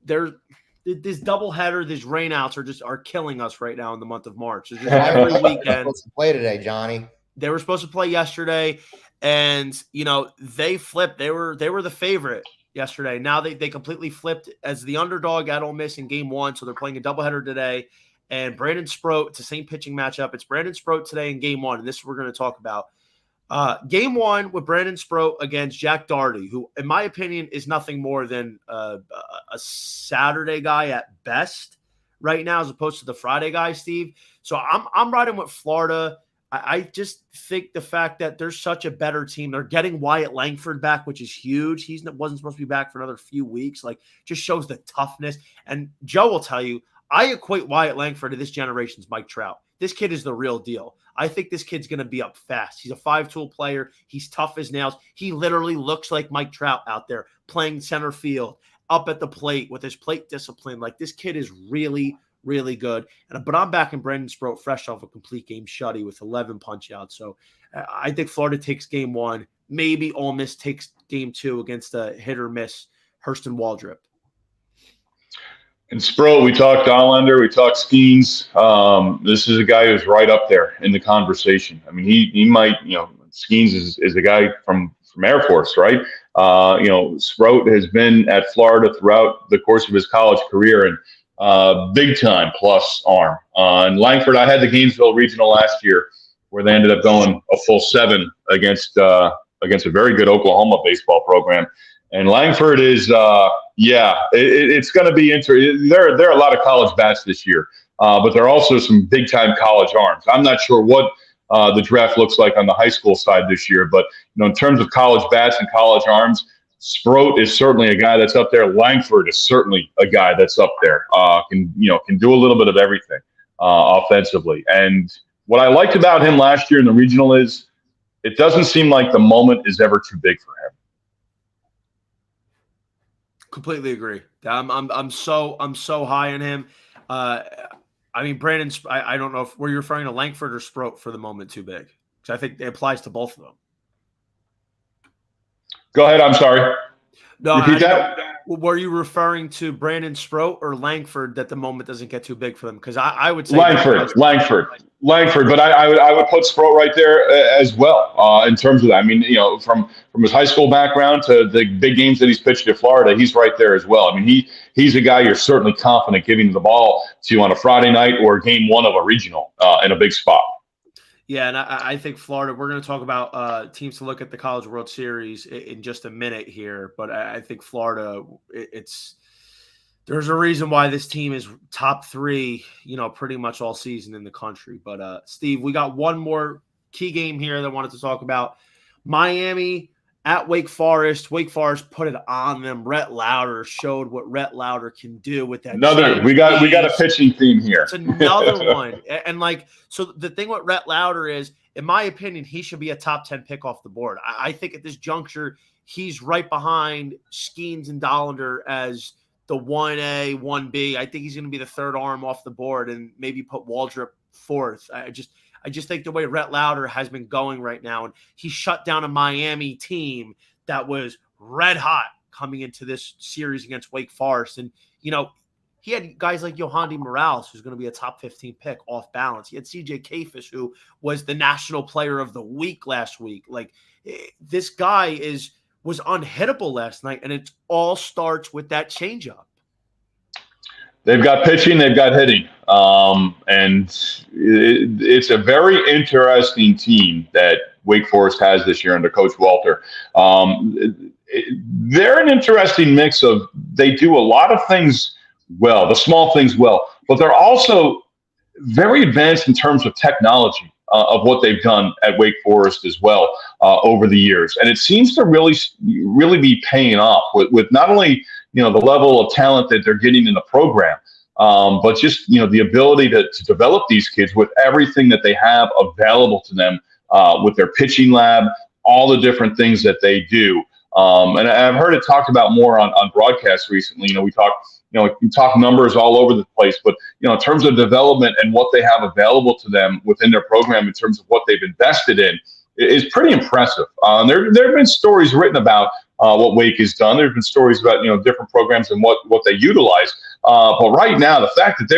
this doubleheader, these rainouts are killing us right now in the month of March. It's just every weekend. Let's play today, Johnny. They were supposed to play yesterday, and they flipped. They were the favorite yesterday. Now they completely flipped as the underdog at Ole Miss in game one. So they're playing a doubleheader today. And Brandon Sproat, it's the same pitching matchup. It's Brandon Sproat today in game one, and this is what we're going to talk about. Game one with Brandon Sproat against Jack Doherty, who, in my opinion, is nothing more than a Saturday guy at best right now, as opposed to the Friday guy, Steve. So I'm riding with Florida. I just think the fact that they're such a better team, they're getting Wyatt Langford back, which is huge. He wasn't supposed to be back for another few weeks. Just shows the toughness. And Joe will tell you, I equate Wyatt Langford to this generation's Mike Trout. This kid is the real deal. I think this kid's going to be up fast. He's a 5-tool player. He's tough as nails. He literally looks like Mike Trout out there playing center field, up at the plate with his plate discipline. This kid is really, really good. But I'm backing Brandon Sproat fresh off a complete game shutty with 11 punch-outs. So I think Florida takes game one. Maybe Ole Miss takes game two against a hit-or-miss Hurston Waldrop. And Sproat, we talked Dollander, we talked Skeens. This is a guy who's right up there in the conversation. He might, Skeens is a guy from Air Force, right? Sproat has been at Florida throughout the course of his college career and big time plus arm. And Langford, I had the Gainesville Regional last year where they ended up going a full 7 against a very good Oklahoma baseball program. And Langford is, it's going to be interesting. There are a lot of college bats this year, but there are also some big-time college arms. I'm not sure what the draft looks like on the high school side this year, but in terms of college bats and college arms, Sproat is certainly a guy that's up there. Langford is certainly a guy that's up there. Can do a little bit of everything offensively. And what I liked about him last year in the regional is it doesn't seem like the moment is ever too big for him. Completely agree. I'm so high on him. Brandon, I don't know if were you referring to Langford or Sproat for the moment too big, because I think it applies to both of them. Go ahead. I'm sorry. No, repeat that. Were you referring to Brandon Sproat or Langford that the moment doesn't get too big for them? Because I would say Langford. But I would put Sproat right there as well in terms of that. From his high school background to the big games that he's pitched at Florida, he's right there as well. He's a guy you're certainly confident giving the ball to on a Friday night or game one of a regional in a big spot. Yeah, and I think Florida, we're going to talk about teams to look at the College World Series in just a minute here, but I think Florida, there's a reason why this team is top 3, pretty much all season in the country. But Steve, we got one more key game here that I wanted to talk about. Miami at Wake Forest. Wake Forest put it on them. Rhett Lauder showed what Rhett Lauder can do with that. We got a pitching theme here. It's another one. And like, so the thing with Rhett Lauder is, in my opinion, he should be a top 10 pick off the board. I think at this juncture, he's right behind Skeens and Dollander as the 1A, 1B. I think he's going to be the third arm off the board and maybe put Waldrop fourth. I just think the way Rhett Lauder has been going right now, and he shut down a Miami team that was red hot coming into this series against Wake Forest. And, you know, he had guys like Yohandy Morales, who's going to be a top 15 pick off balance. He had CJ Kafish, who was the National Player of the Week last week. Like, this guy was unhittable last night, and it all starts with that changeup. They've got pitching, they've got hitting. And it's a very interesting team that Wake Forest has this year under Coach Walter. They're an interesting mix of, they do a lot of things well, the small things well, but they're also very advanced in terms of technology of what they've done at Wake Forest as well over the years. And it seems to really be paying off with not only, you know, the level of talent that they're getting in the program, but just, you know, the ability to develop these kids with everything that they have available to them with their pitching lab, all the different things that they do. And I've heard it talked about more on broadcasts recently. You know, we talk numbers all over the place, but, you know, in terms of development and what they have available to them within their program in terms of what they've invested in is pretty impressive. There have been stories written about what Wake has done. There have been stories about, you know, different programs and what they utilize. But right now, the fact that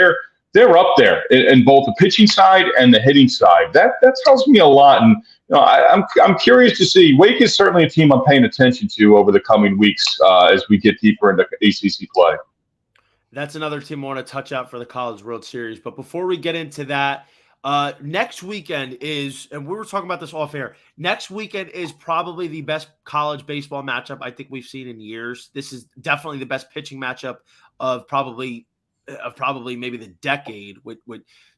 they're up there in both the pitching side and the hitting side, that tells me a lot. And, you know, I'm curious to see. Wake is certainly a team I'm paying attention to over the coming weeks as we get deeper into ACC play. That's another team I want to touch out for the College World Series. But before we get into that, next weekend is, and we were talking about this off air, next weekend is probably the best college baseball matchup I think we've seen in years. This is definitely the best pitching matchup of probably maybe the decade, with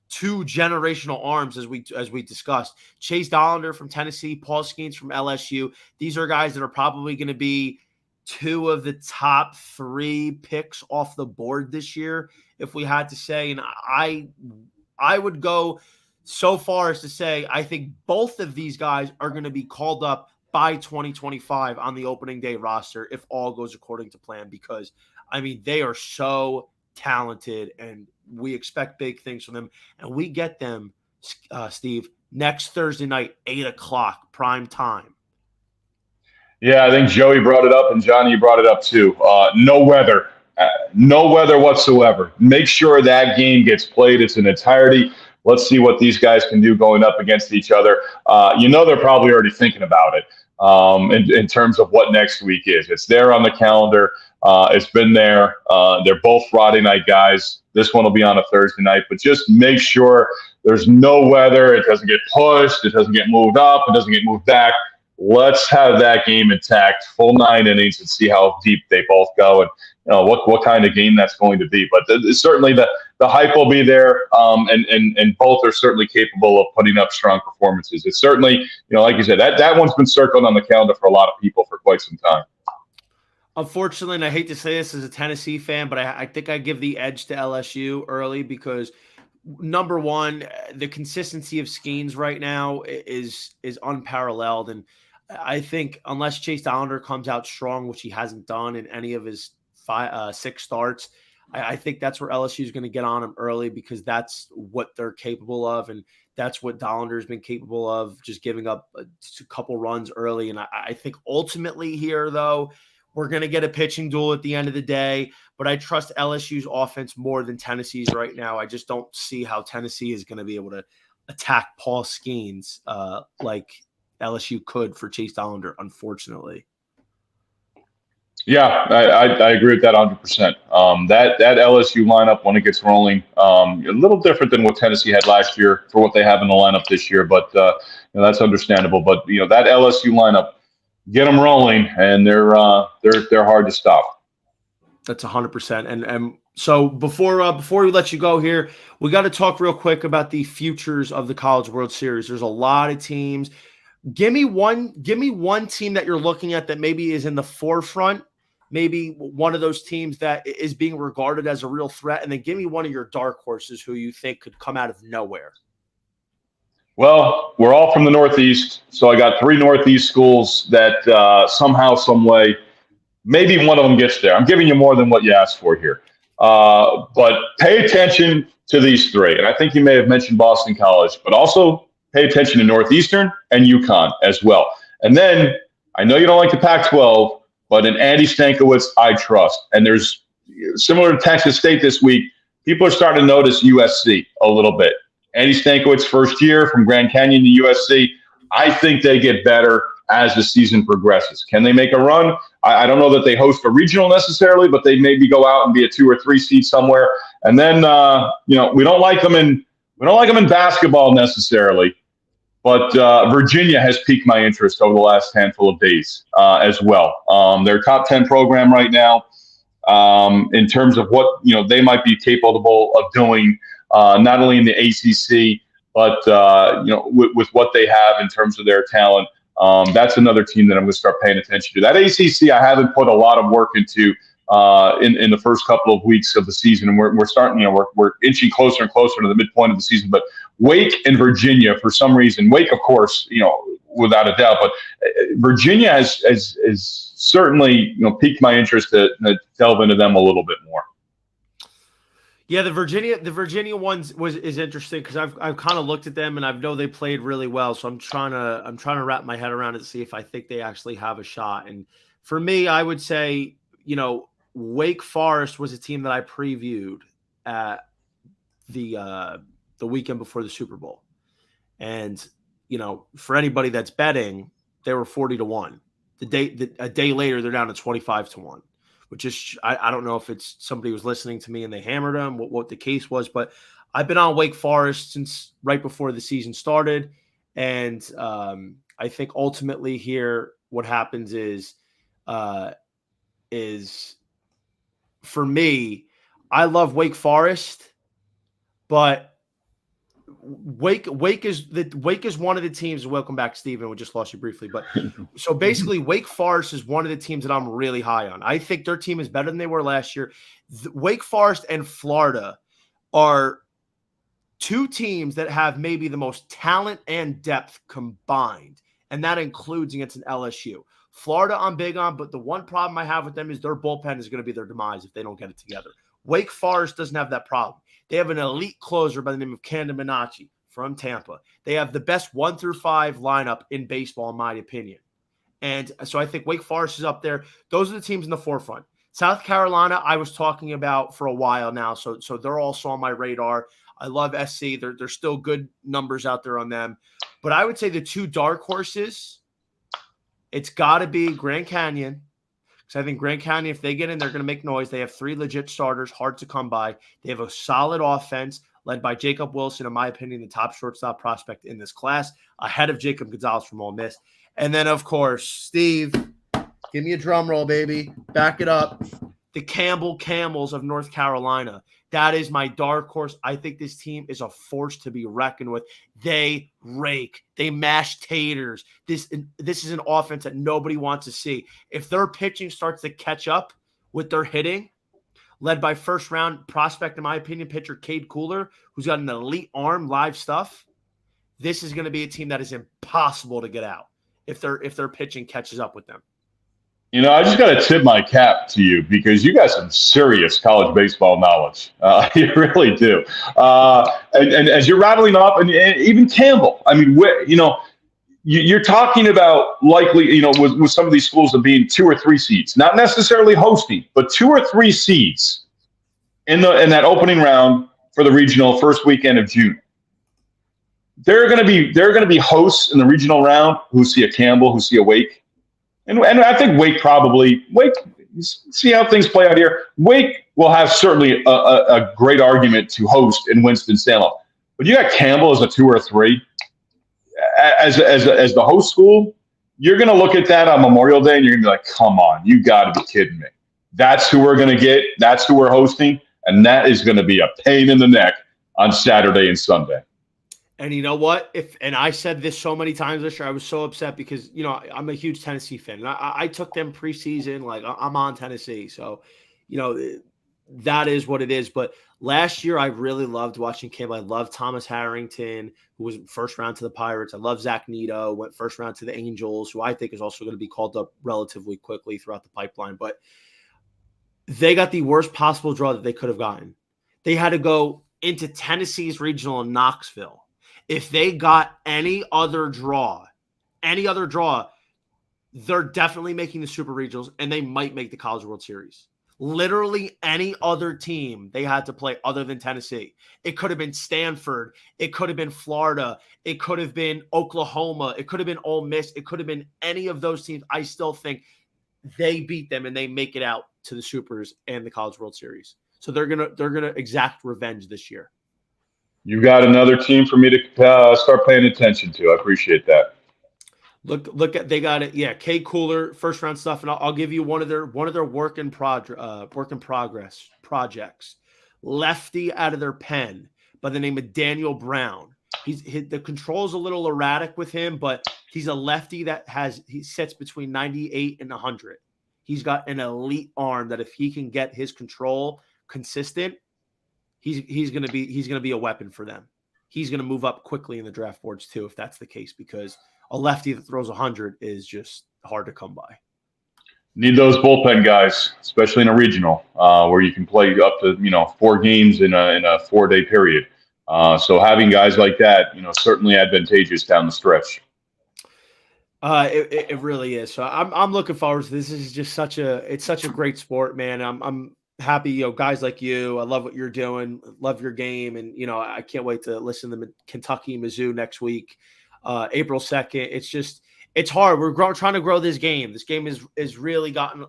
two generational arms, as we discussed. Chase Dollander from Tennessee, Paul Skeens from LSU. These are guys that are probably going to be two of the top three picks off the board this year, if we had to say. And I would go so far as to say I think both of these guys are going to be called up by 2025 on the opening day roster if all goes according to plan, because, I mean, they are so talented and we expect big things from them. And we get them, Steve, next Thursday night, 8:00 prime time. Yeah, I think Joey brought it up and Johnny brought it up too. No weather whatsoever. Make sure that game gets played its entirety. Let's see what these guys can do going up against each other. You know, they're probably already thinking about it in terms of what next week is. It's there on the calendar. It's been there. They're both Friday night guys. This one will be on a Thursday night, but just make sure there's no weather. It doesn't get pushed. It doesn't get moved up. It doesn't get moved back. Let's have that game intact, full 9 innings, and see how deep they both go, and, you know, what kind of game that's going to be. But certainly the hype will be there, and both are certainly capable of putting up strong performances. It's certainly, you know, like you said, that one's been circled on the calendar for a lot of people for quite some time. Unfortunately, and I hate to say this as a Tennessee fan, but I think I give the edge to LSU early because, number one, the consistency of Skeens right now is unparalleled. And I think unless Chase Dollander comes out strong, which he hasn't done in any of his 6 starts, I think that's where LSU is going to get on him early, because that's what they're capable of. And that's what Dollander has been capable of, just giving up a couple runs early. And I think ultimately here, though, we're going to get a pitching duel at the end of the day, but I trust LSU's offense more than Tennessee's right now. I just don't see how Tennessee is going to be able to attack Paul Skeens like LSU could for Chase Dollander, unfortunately. Yeah, I agree with that 100%. That LSU lineup, when it gets rolling, a little different than what Tennessee had last year for what they have in the lineup this year, but you know, that's understandable. But, you know, that LSU lineup, get them rolling, and they're hard to stop. That's 100%. And so before we let you go here, we got to talk real quick about the futures of the College World Series. There's a lot of teams Give me one team that you're looking at that maybe is in the forefront, maybe one of those teams that is being regarded as a real threat, and then give me one of your dark horses who you think could come out of nowhere. Well, we're all from the Northeast, so I got 3 Northeast schools that somehow, some way, maybe one of them gets there. I'm giving you more than what you asked for here. But pay attention to these 3. And I think you may have mentioned Boston College, but also pay attention to Northeastern and UConn as well. And then I know you don't like the Pac-12, but in Andy Stankiewicz, I trust. And there's similar to Texas State this week, people are starting to notice USC a little bit. Andy Stankiewicz first year from Grand Canyon to USC. I think they get better as the season progresses. Can they make a run? I don't know that they host a regional necessarily, but they maybe go out and be a 2 or 3 seed somewhere. And then we don't like them in basketball necessarily, but Virginia has piqued my interest over the last handful of days as well. They're a top 10 program right now in terms of what they might be capable of doing. Not only in the ACC, but with what they have in terms of their talent. That's another team that I'm going to start paying attention to. That ACC, I haven't put a lot of work into in the first couple of weeks of the season, and we're starting. We're inching closer and closer to the midpoint of the season. But Wake and Virginia, for some reason, Wake, of course, without a doubt, but Virginia has certainly piqued my interest to delve into them a little bit more. Yeah, the Virginia ones is interesting because I've kind of looked at them and I know they played really well. So I'm trying to wrap my head around it to see if I think they actually have a shot. And for me, I would say, Wake Forest was a team that I previewed at the weekend before the Super Bowl. And, for anybody that's betting, they were 40-1. A day later, they're down to 25-1. Which is, I don't know if it's somebody was listening to me and they hammered them, what the case was, but I've been on Wake Forest since right before the season started. And I think ultimately here, what happens is for me, I love Wake Forest, but Wake is one of the teams. Welcome back, Steven. We just lost you briefly, but so basically, Wake Forest is one of the teams that I'm really high on. I think their team is better than they were last year. Wake Forest and Florida are 2 teams that have maybe the most talent and depth combined, and that includes against an LSU. Florida, I'm big on, but the one problem I have with them is their bullpen is going to be their demise if they don't get it together. Wake Forest doesn't have that problem. They have an elite closer by the name of Camden Minacci from Tampa. They have the best 1 through 5 lineup in baseball, in my opinion. And so I think Wake Forest is up there. Those are the teams in the forefront. South Carolina, I was talking about for a while now, so they're also on my radar. I love SC. There's still good numbers out there on them. But I would say the 2 dark horses, it's got to be Grand Canyon. So I think Grand Canyon, if they get in, they're going to make noise. They have 3 legit starters, hard to come by. They have a solid offense led by Jacob Wilson, in my opinion, the top shortstop prospect in this class, ahead of Jacob Gonzalez from Ole Miss. And then, of course, Steve, give me a drum roll, baby. Back it up. The Campbell Camels of North Carolina. That is my dark horse. I think this team is a force to be reckoned with. They rake. They mash taters. This is an offense that nobody wants to see. If their pitching starts to catch up with their hitting, led by first-round prospect, in my opinion, pitcher Cade Cooler, who's got an elite arm, live stuff, this is going to be a team that is impossible to get out if their pitching catches up with them. I just got to tip my cap to you because you got some serious college baseball knowledge. You really do. And as you're rattling off, and even Campbell, I mean, you're talking about likely, with some of these schools of being 2 or 3 seeds, not necessarily hosting, but 2 or 3 seeds in that opening round for the regional first weekend of June. There are going to be hosts in the regional round who see a Campbell, who see a Wake. And I think Wake, see how things play out here. Wake will have certainly a great argument to host in Winston-Salem. But you got Campbell as a 2 or 3. As the host school, you're going to look at that on Memorial Day and you're going to be like, come on, you got to be kidding me. That's who we're going to get. That's who we're hosting. And that is going to be a pain in the neck on Saturday and Sunday. And you know what? And I said this so many times this year, I was so upset because, I'm a huge Tennessee fan. And I took them preseason. Like, I'm on Tennessee. So, that is what it is. But last year, I really loved watching Campbell. I loved Thomas Harrington, who was first round to the Pirates. I love Zach Neto, went first round to the Angels, who I think is also going to be called up relatively quickly throughout the pipeline. But they got the worst possible draw that they could have gotten. They had to go into Tennessee's regional in Knoxville. If they got any other draw, they're definitely making the Super Regionals, and they might make the College World Series. Literally any other team they had to play other than Tennessee. It could have been Stanford. It could have been Florida. It could have been Oklahoma. It could have been Ole Miss. It could have been any of those teams. I still think they beat them and they make it out to the Supers and the College World Series. So they're gonna exact revenge this year. You got another team for me to start paying attention to. I appreciate that. Look at they got it. Yeah, Kay Cooler, first round stuff, and I'll give you one of their work in progress projects. Lefty out of their pen by the name of Daniel Brown. The control's a little erratic with him, but he's a lefty that he sits between 98 and 100. He's got an elite arm that if he can get his control consistent, he's gonna be a weapon for them. He's gonna move up quickly in the draft boards too, if that's the case, because a lefty that throws 100 is just hard to come by. Need those bullpen guys, especially in a regional where you can play up to 4 games in a 4-day period. So having guys like that, certainly advantageous down the stretch. It really is. So I'm looking forward to this. This is just such a great sport, man. I'm happy, guys like you. I love what you're doing. Love your game, and I can't wait to listen to Kentucky Mizzou next week, April 2nd. It's hard. We're trying to grow this game. This game is really gotten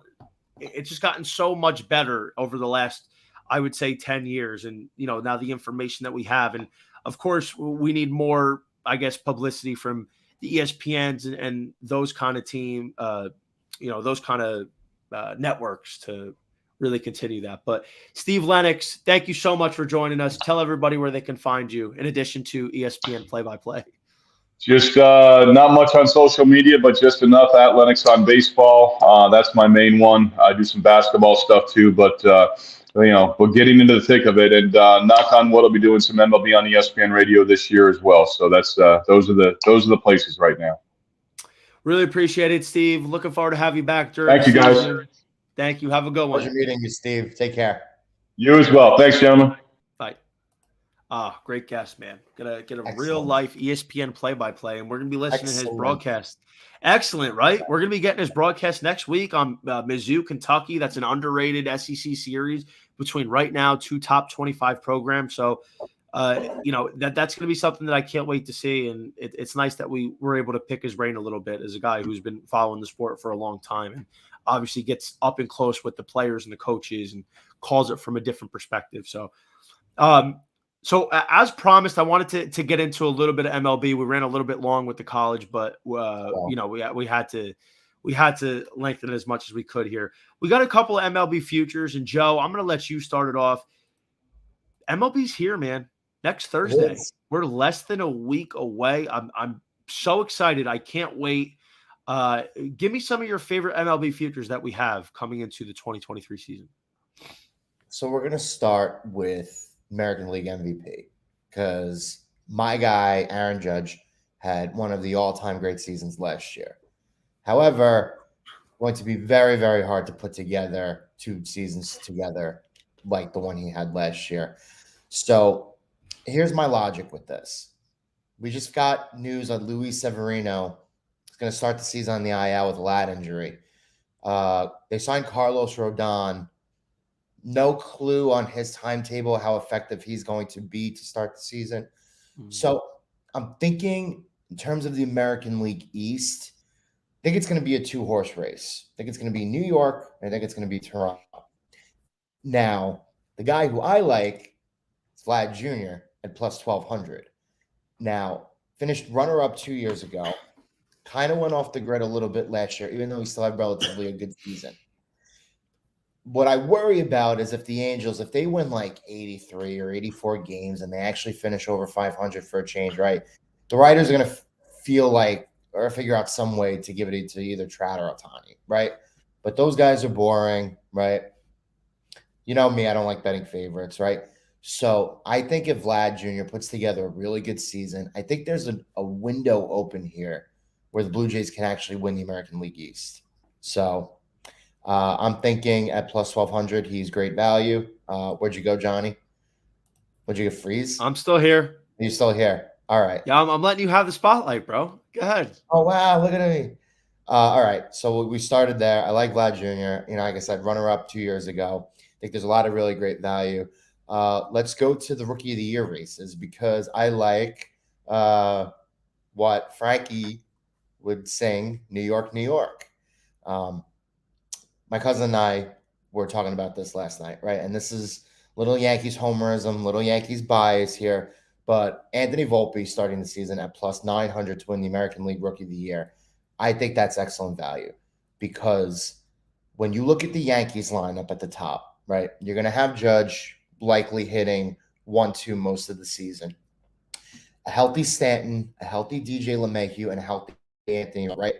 so much better over the last, I would say, 10 years. And, now the information that we have, and of course we need more, I guess, publicity from the ESPNs and those kind of team, those kind of networks to really continue that. But Steve Lennox, thank you so much for joining us. Tell everybody where they can find you in addition to ESPN play-by-play. Just not much on social media, but just enough at Lennox on baseball. That's my main one. I do some basketball stuff too, but we're getting into the thick of it. And knock on wood, I'll be doing some MLB on ESPN radio this year as well. So that's those are the places right now. Really appreciate it, Steve. Looking forward to have you back during. Thank you, guys. Thank you. Have a good one. Pleasure meeting you, Steve. Take care. You as well. Thanks, gentlemen. Bye. Great guest, man. Gonna get a Excellent. real life ESPN play-by-play, and we're gonna be listening to his Excellent. broadcast. Excellent, right? We're gonna be getting his broadcast next week on Mizzou, Kentucky. That's an underrated SEC series between right now 2 top 25 programs. So, that's gonna be something that I can't wait to see, and it's nice that we were able to pick his brain a little bit as a guy who's been following the sport for a long time and obviously gets up and close with the players and the coaches and calls it from a different perspective. So, as promised, I wanted to get into a little bit of MLB. We ran a little bit long with the college, but we had to lengthen it as much as we could here. We got a couple of MLB futures, and Joe, I'm going to let you start it off. MLB's here, man. Next Thursday. We're less than a week away. I'm so excited. I can't wait. Give me some of your favorite MLB futures that we have coming into the 2023 season. So we're going to start with American League MVP because my guy, Aaron Judge, had one of the all-time great seasons last year. However, going to be very, very hard to put together 2 seasons together like the one he had last year. So here's my logic with this. We just got news on Luis Severino. He's going to start the season on the IL with a lat injury. They signed Carlos Rodon. No clue on his timetable, how effective he's going to be to start the season. Mm-hmm. So I'm thinking in terms of the American League East, I think it's going to be a 2-horse race. I think it's going to be New York, and I think it's going to be Toronto. Now, the guy who I like is Vlad Jr. at plus 1,200. Now, finished runner-up 2 years ago. Kind of went off the grid a little bit last year, even though he still had relatively a good season. what I worry about is if the Angels, if they win like 83 or 84 games and they actually finish over 500 for a change, right? The writers are going to feel like or figure out some way to give it to either Trout or Ohtani, right? But those guys are boring, right? You know me, I don't like betting favorites, right? So I think if Vlad Jr. puts together a really good season, I think there's a window open here where the Blue Jays can actually win the American League East. So I'm thinking at plus 1200, he's great value. Where'd you go, Johnny? What'd you get, Freeze? I'm still here. Are you still here? All right. Yeah, I'm letting you have the spotlight, bro. Go ahead. Oh, wow. Look at me. All right. So we started there. I like Vlad Jr. You know, like I said, runner up 2 years ago. I think there's a lot of really great value. Let's go to the Rookie of the Year races because I like what Frankie would sing, New York, New York. My cousin and I were talking about this last night, right? And this is little Yankees homerism, little Yankees bias here. But Anthony Volpe starting the season at plus 900 to win the American League Rookie of the Year. I think that's excellent value because when you look at the Yankees lineup at the top, right, you're going to have Judge likely hitting 1-2 most of the season. A healthy Stanton, a healthy DJ LeMahieu, and a healthy Anthony, right?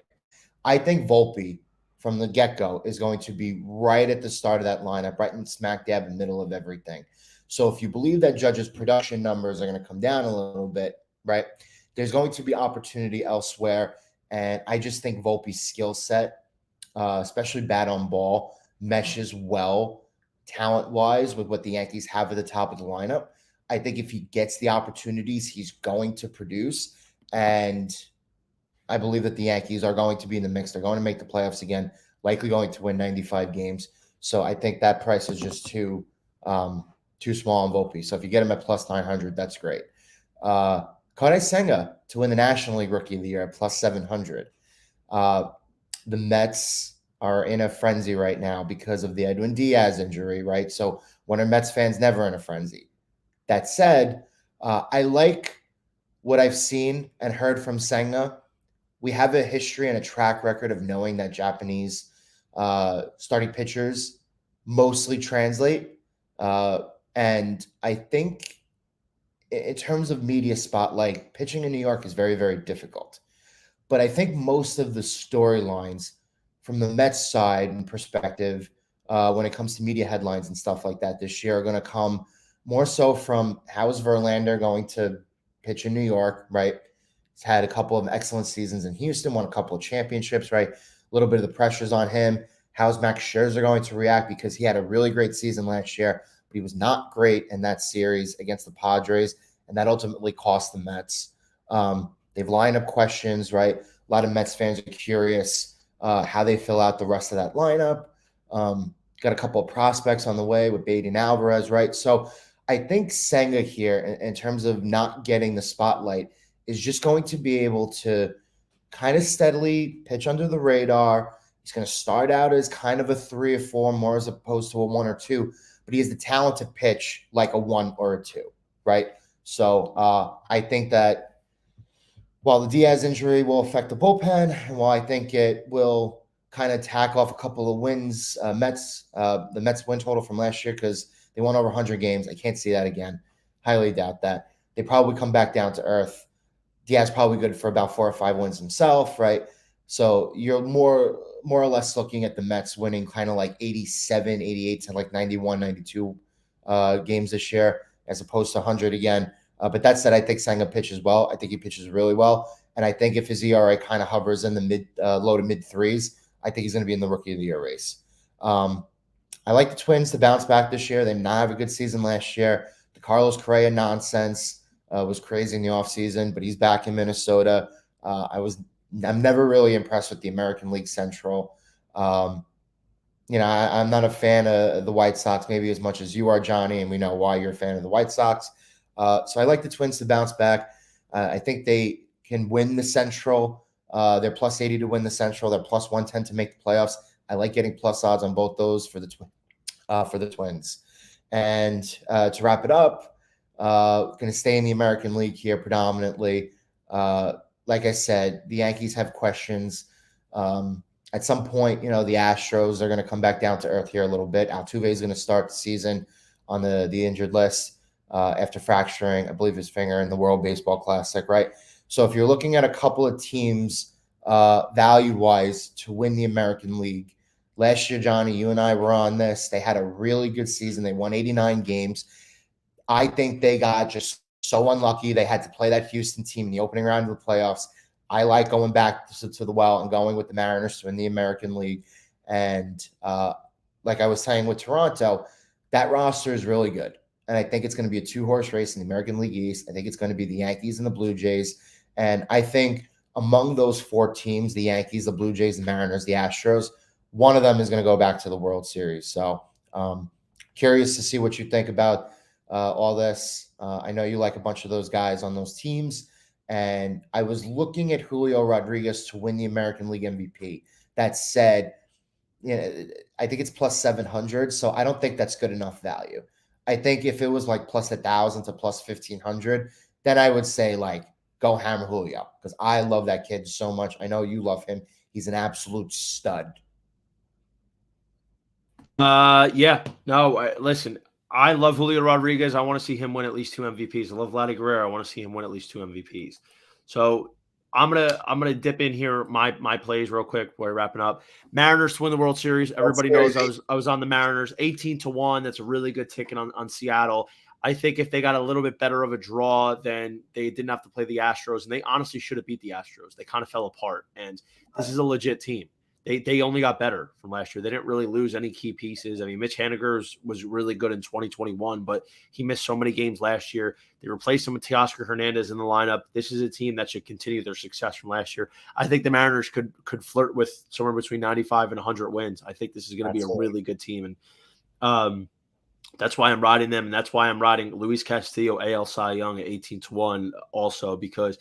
I think Volpe from the get-go is going to be right at the start of that lineup, right in smack dab in the middle of everything. So if you believe that Judge's production numbers are going to come down a little bit, right, there's going to be opportunity elsewhere. And I just think Volpe's skill set, especially bat on ball, meshes well talent-wise with what the Yankees have at the top of the lineup. I think if he gets the opportunities, he's going to produce. And I believe that the Yankees are going to be in the mix. They're going to make the playoffs again, likely going to win 95 games. So I think that price is just too small on Volpe. So if you get him at plus 900, that's great. Kodai Senga to win the National League Rookie of the Year at plus 700. The Mets are in a frenzy right now because of the Edwin Diaz injury, right? So when are Mets fans never in a frenzy? That said, I like what I've seen and heard from Senga. We have a history and a track record of knowing that Japanese starting pitchers mostly translate. And I think in terms of media spotlight, pitching in New York is very, very difficult. But I think most of the storylines from the Mets side and perspective when it comes to media headlines and stuff like that this year are going to come more so from how is Verlander going to pitch in New York, right? He's had a couple of excellent seasons in Houston, won a couple of championships, right? A little bit of the pressure's on him. How's Max Scherzer going to react? Because he had a really great season last year, but he was not great in that series against the Padres, and that ultimately cost the Mets. They've lined up questions, right? A lot of Mets fans are curious how they fill out the rest of that lineup. Got a couple of prospects on the way with Beatty and Alvarez, right? So I think Senga here, in terms of not getting the spotlight, is just going to be able to kind of steadily pitch under the radar. He's going to start out as kind of a 3 or 4 more as opposed to a 1 or 2, but he has the talent to pitch like a 1 or a 2, right? So I think that while the Diaz injury will affect the bullpen, and while I think it will kind of tack off a couple of wins, the Mets win total from last year because they won over 100 games. I can't see that again. Highly doubt that. They probably come back down to earth. Diaz probably good for about 4 or 5 wins himself, right? So you're more or less looking at the Mets winning kind of like 87, 88 to like 91, 92 games this year as opposed to 100 again. But that said, I think Senga pitches well. I think he pitches really well. And I think if his ERA kind of hovers in the low to mid 3s, I think he's going to be in the Rookie of the Year race. I like the Twins to bounce back this year. They did not have a good season last year. The Carlos Correa nonsense was crazy in the offseason, but he's back in Minnesota. I'm never really impressed with the American League Central. I'm not a fan of the White Sox, maybe as much as you are, Johnny, and we know why you're a fan of the White Sox. So I like the Twins to bounce back. I think they can win the Central. They're plus 80 to win the Central. They're plus 110 to make the playoffs. I like getting plus odds on both those for the Twins. And to wrap it up, going to stay in the American League here predominantly. Like I said, the Yankees have questions. At some point, the Astros are going to come back down to earth here a little bit. Altuve is going to start the season on the injured list after fracturing, I believe, his finger in the World Baseball Classic, right? So if you're looking at a couple of teams value-wise to win the American League, last year, Johnny, you and I were on this. They had a really good season. They won 89 games. I think they got just so unlucky. They had to play that Houston team in the opening round of the playoffs. I like going back to the well and going with the Mariners to win the American League. And like I was saying with Toronto, that roster is really good. And I think it's going to be a two-horse race in the American League East. I think it's going to be the Yankees and the Blue Jays. And I think among those four teams, the Yankees, the Blue Jays, the Mariners, the Astros, one of them is going to go back to the World Series. So curious to see what you think about all this. I know you like a bunch of those guys on those teams. And I was looking at Julio Rodriguez to win the American League MVP. That said, I think it's plus 700. So I don't think that's good enough value. I think if it was like plus 1,000 to plus 1,500, then I would say like go hammer Julio, because I love that kid so much. I know you love him. He's an absolute stud. Listen, I love Julio Rodriguez. I want to see him win at least 2 MVPs. I love Vladdy Guerrero. I want to see him win at least 2 MVPs. So I'm gonna dip in here my plays real quick before we're wrapping up. Mariners to win the World Series. Everybody knows I was on the Mariners. 18-1. That's a really good ticket on Seattle. I think if they got a little bit better of a draw, then they didn't have to play the Astros, and they honestly should have beat the Astros. They kind of fell apart, and this is a legit team. They only got better from last year. They didn't really lose any key pieces. I mean, Mitch Haniger was really good in 2021, but he missed so many games last year. They replaced him with Teoscar Hernandez in the lineup. This is a team that should continue their success from last year. I think the Mariners could flirt with somewhere between 95 and 100 wins. I think this is going to be a really good team, and that's why I'm riding them, and that's why I'm riding Luis Castillo, AL Cy Young at 18-1 also, because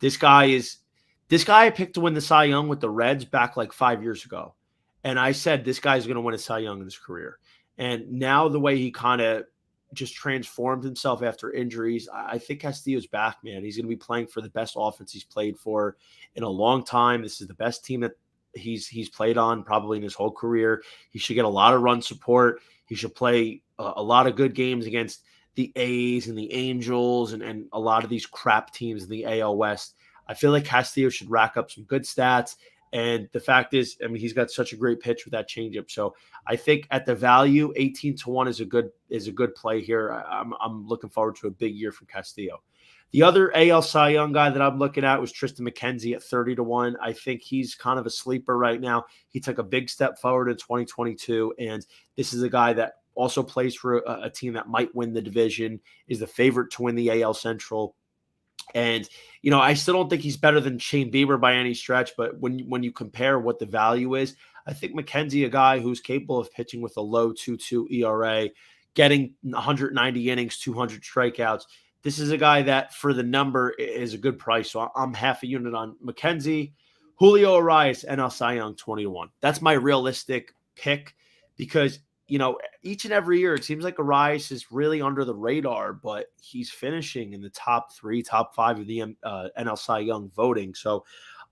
this guy I picked to win the Cy Young with the Reds back like 5 years ago. And I said, this guy's going to win a Cy Young in his career. And now the way he kind of just transformed himself after injuries, I think Castillo's back, man. He's going to be playing for the best offense he's played for in a long time. This is the best team that he's played on probably in his whole career. He should get a lot of run support. He should play a lot of good games against the A's and the Angels and a lot of these crap teams in the AL West. I feel like Castillo should rack up some good stats. And the fact is, I mean, he's got such a great pitch with that changeup. So I think at the value, 18-1 is a good play here. I'm looking forward to a big year from Castillo. The other AL Cy Young guy that I'm looking at was Tristan McKenzie at 30-1. I think he's kind of a sleeper right now. He took a big step forward in 2022, and this is a guy that also plays for a team that might win the division, is the favorite to win the AL Central. And, I still don't think he's better than Shane Bieber by any stretch, but when you compare what the value is, I think McKenzie, a guy who's capable of pitching with a low 2.2 ERA, getting 190 innings, 200 strikeouts, this is a guy that for the number is a good price. So I'm half a unit on McKenzie. Julio Urias, NL Cy Young, 20-1. That's my realistic pick because, each and every year, it seems like Urias is really under the radar, but he's finishing in the top 3, top 5 of the NL Cy Young voting. So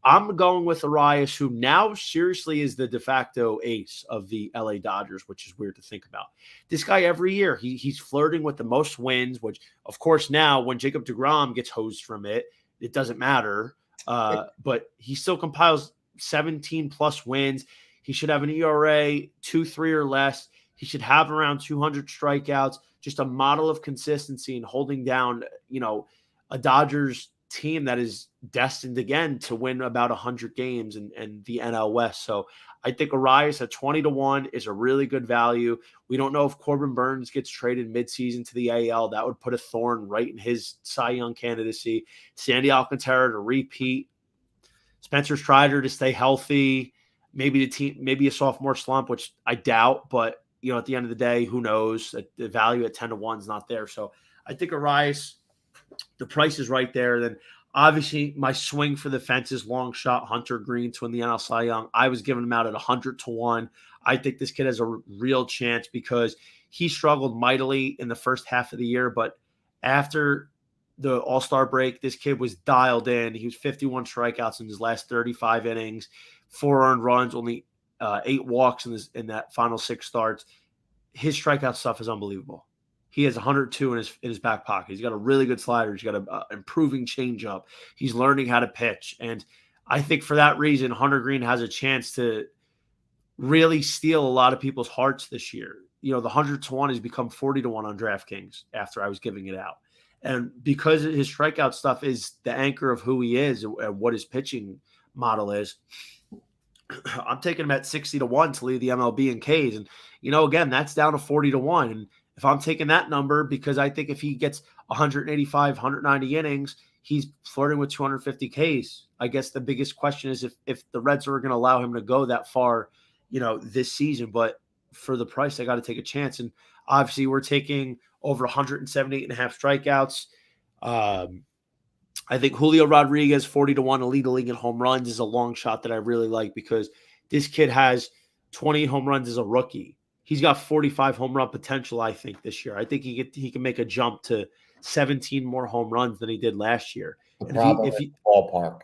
I'm going with Urias, who now seriously is the de facto ace of the LA Dodgers, which is weird to think about. This guy every year, he's flirting with the most wins, which, of course, now when Jacob deGrom gets hosed from it doesn't matter. But he still compiles 17-plus wins. He should have an ERA 2.3 or less. He should have around 200 strikeouts, just a model of consistency and holding down, a Dodgers team that is destined again to win about 100 games in the NL West. So I think Urias at 20-1 is a really good value. We don't know if Corbin Burns gets traded midseason to the AL. That would put a thorn right in his Cy Young candidacy. Sandy Alcantara to repeat. Spencer Strider to stay healthy. Maybe a sophomore slump, which I doubt, but at the end of the day, who knows? The value at 10-1 is not there. So I think Urias, the price is right there. Then obviously my swing for the fences, long shot, Hunter Green to win the NL Cy Young. I was giving him out at 100-1. I think this kid has a real chance because he struggled mightily in the first half of the year, but after the All-Star break, this kid was dialed in. He was 51 strikeouts in his last 35 innings. 4 earned runs, only 8 walks in that final 6 starts. His strikeout stuff is unbelievable. He has 102 in his back pocket. He's got a really good slider. He's got an improving changeup. He's learning how to pitch. And I think for that reason, Hunter Green has a chance to really steal a lot of people's hearts this year. The 100-1 has become 40-1 on DraftKings after I was giving it out. And because his strikeout stuff is the anchor of who he is and what his pitching model is, I'm taking him at 60-1 to lead the MLB in Ks. And, again, that's down to 40-1. And if I'm taking that number, because I think if he gets 185, 190 innings, he's flirting with 250 Ks. I guess the biggest question is if the Reds are going to allow him to go that far, this season. But for the price, I got to take a chance. And obviously we're taking over 178.5 strikeouts. I think Julio Rodriguez, 40-1 to lead the league in home runs, is a long shot that I really like because this kid has 20 home runs as a rookie. He's got 45 home run potential, I think, this year. I think he can make a jump to 17 more home runs than he did last year. And ballpark.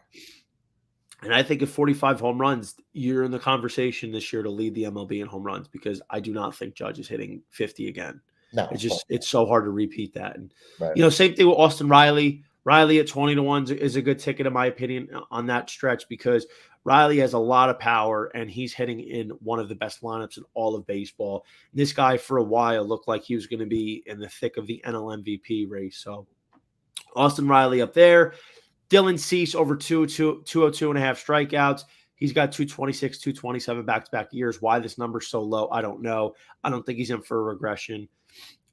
And I think at 45 home runs, you're in the conversation this year to lead the MLB in home runs because I do not think Judge is hitting 50 again. No, it's so hard to repeat that. And right. Same thing with Austin Riley. Riley at 20-1 is a good ticket, in my opinion, on that stretch because Riley has a lot of power and he's hitting in one of the best lineups in all of baseball. This guy, for a while, looked like he was going to be in the thick of the NL MVP race. So Austin Riley up there. Dylan Cease over 202.5 strikeouts. He's got 226, 227 back-to-back years. Why this number's so low, I don't know. I don't think he's in for a regression.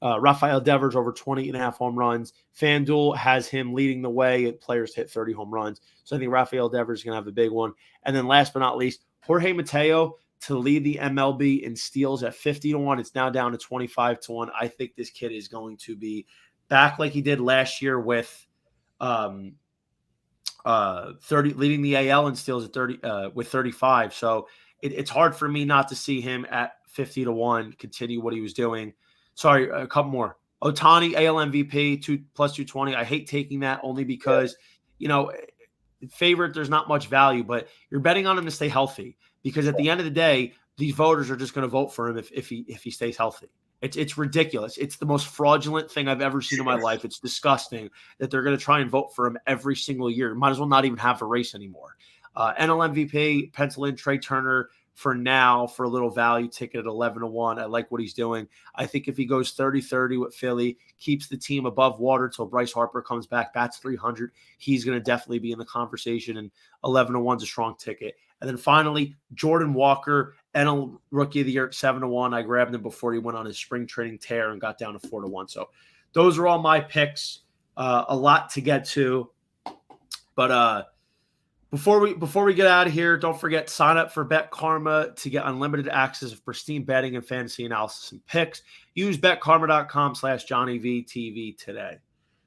Rafael Devers over 20.5 home runs. FanDuel has him leading the way. Players hit 30 home runs. So I think Rafael Devers is going to have a big one. And then last but not least, Jorge Mateo to lead the MLB in steals at 50-1. It's now down to 25-1. I think this kid is going to be back like he did last year with 30, leading the AL in steals at 30 with 35. So it's hard for me not to see him at 50-1 continue what he was doing. Sorry, a couple more. Ohtani, AL MVP, plus 220. I hate taking that only because, favorite, there's not much value, but you're betting on him to stay healthy because at the end of the day, these voters are just going to vote for him if he stays healthy. It's ridiculous. It's the most fraudulent thing I've ever seen in my life. It's disgusting that they're going to try and vote for him every single year. Might as well not even have a race anymore. NL MVP, pencil in Trey Turner for now for a little value ticket at 11-1. I like what he's doing. I think if he goes 30-30 with Philly, keeps the team above water till Bryce Harper comes back, bats 300, he's going to definitely be in the conversation, and 11-1 is a strong ticket. And then finally, Jordan Walker, NL Rookie of the Year at 7-1. I grabbed him before he went on his spring training tear and got down to 4-1. So those are all my picks. A lot to get to. But Before we get out of here, don't forget, sign up for Bet Karma to get unlimited access to pristine betting and fantasy analysis and picks. Use betkarma.com/JohnnyVTV today.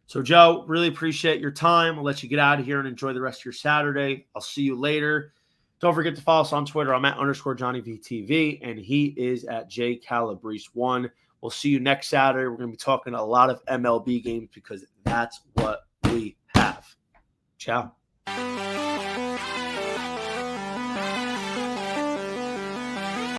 So, Joe, really appreciate your time. I'll let you get out of here and enjoy the rest of your Saturday. I'll see you later. Don't forget to follow us on Twitter. I'm at _JohnnyVTV, and he is at JCalabrese1. We'll see you next Saturday. We're going to be talking a lot of MLB games because that's what we have. Ciao.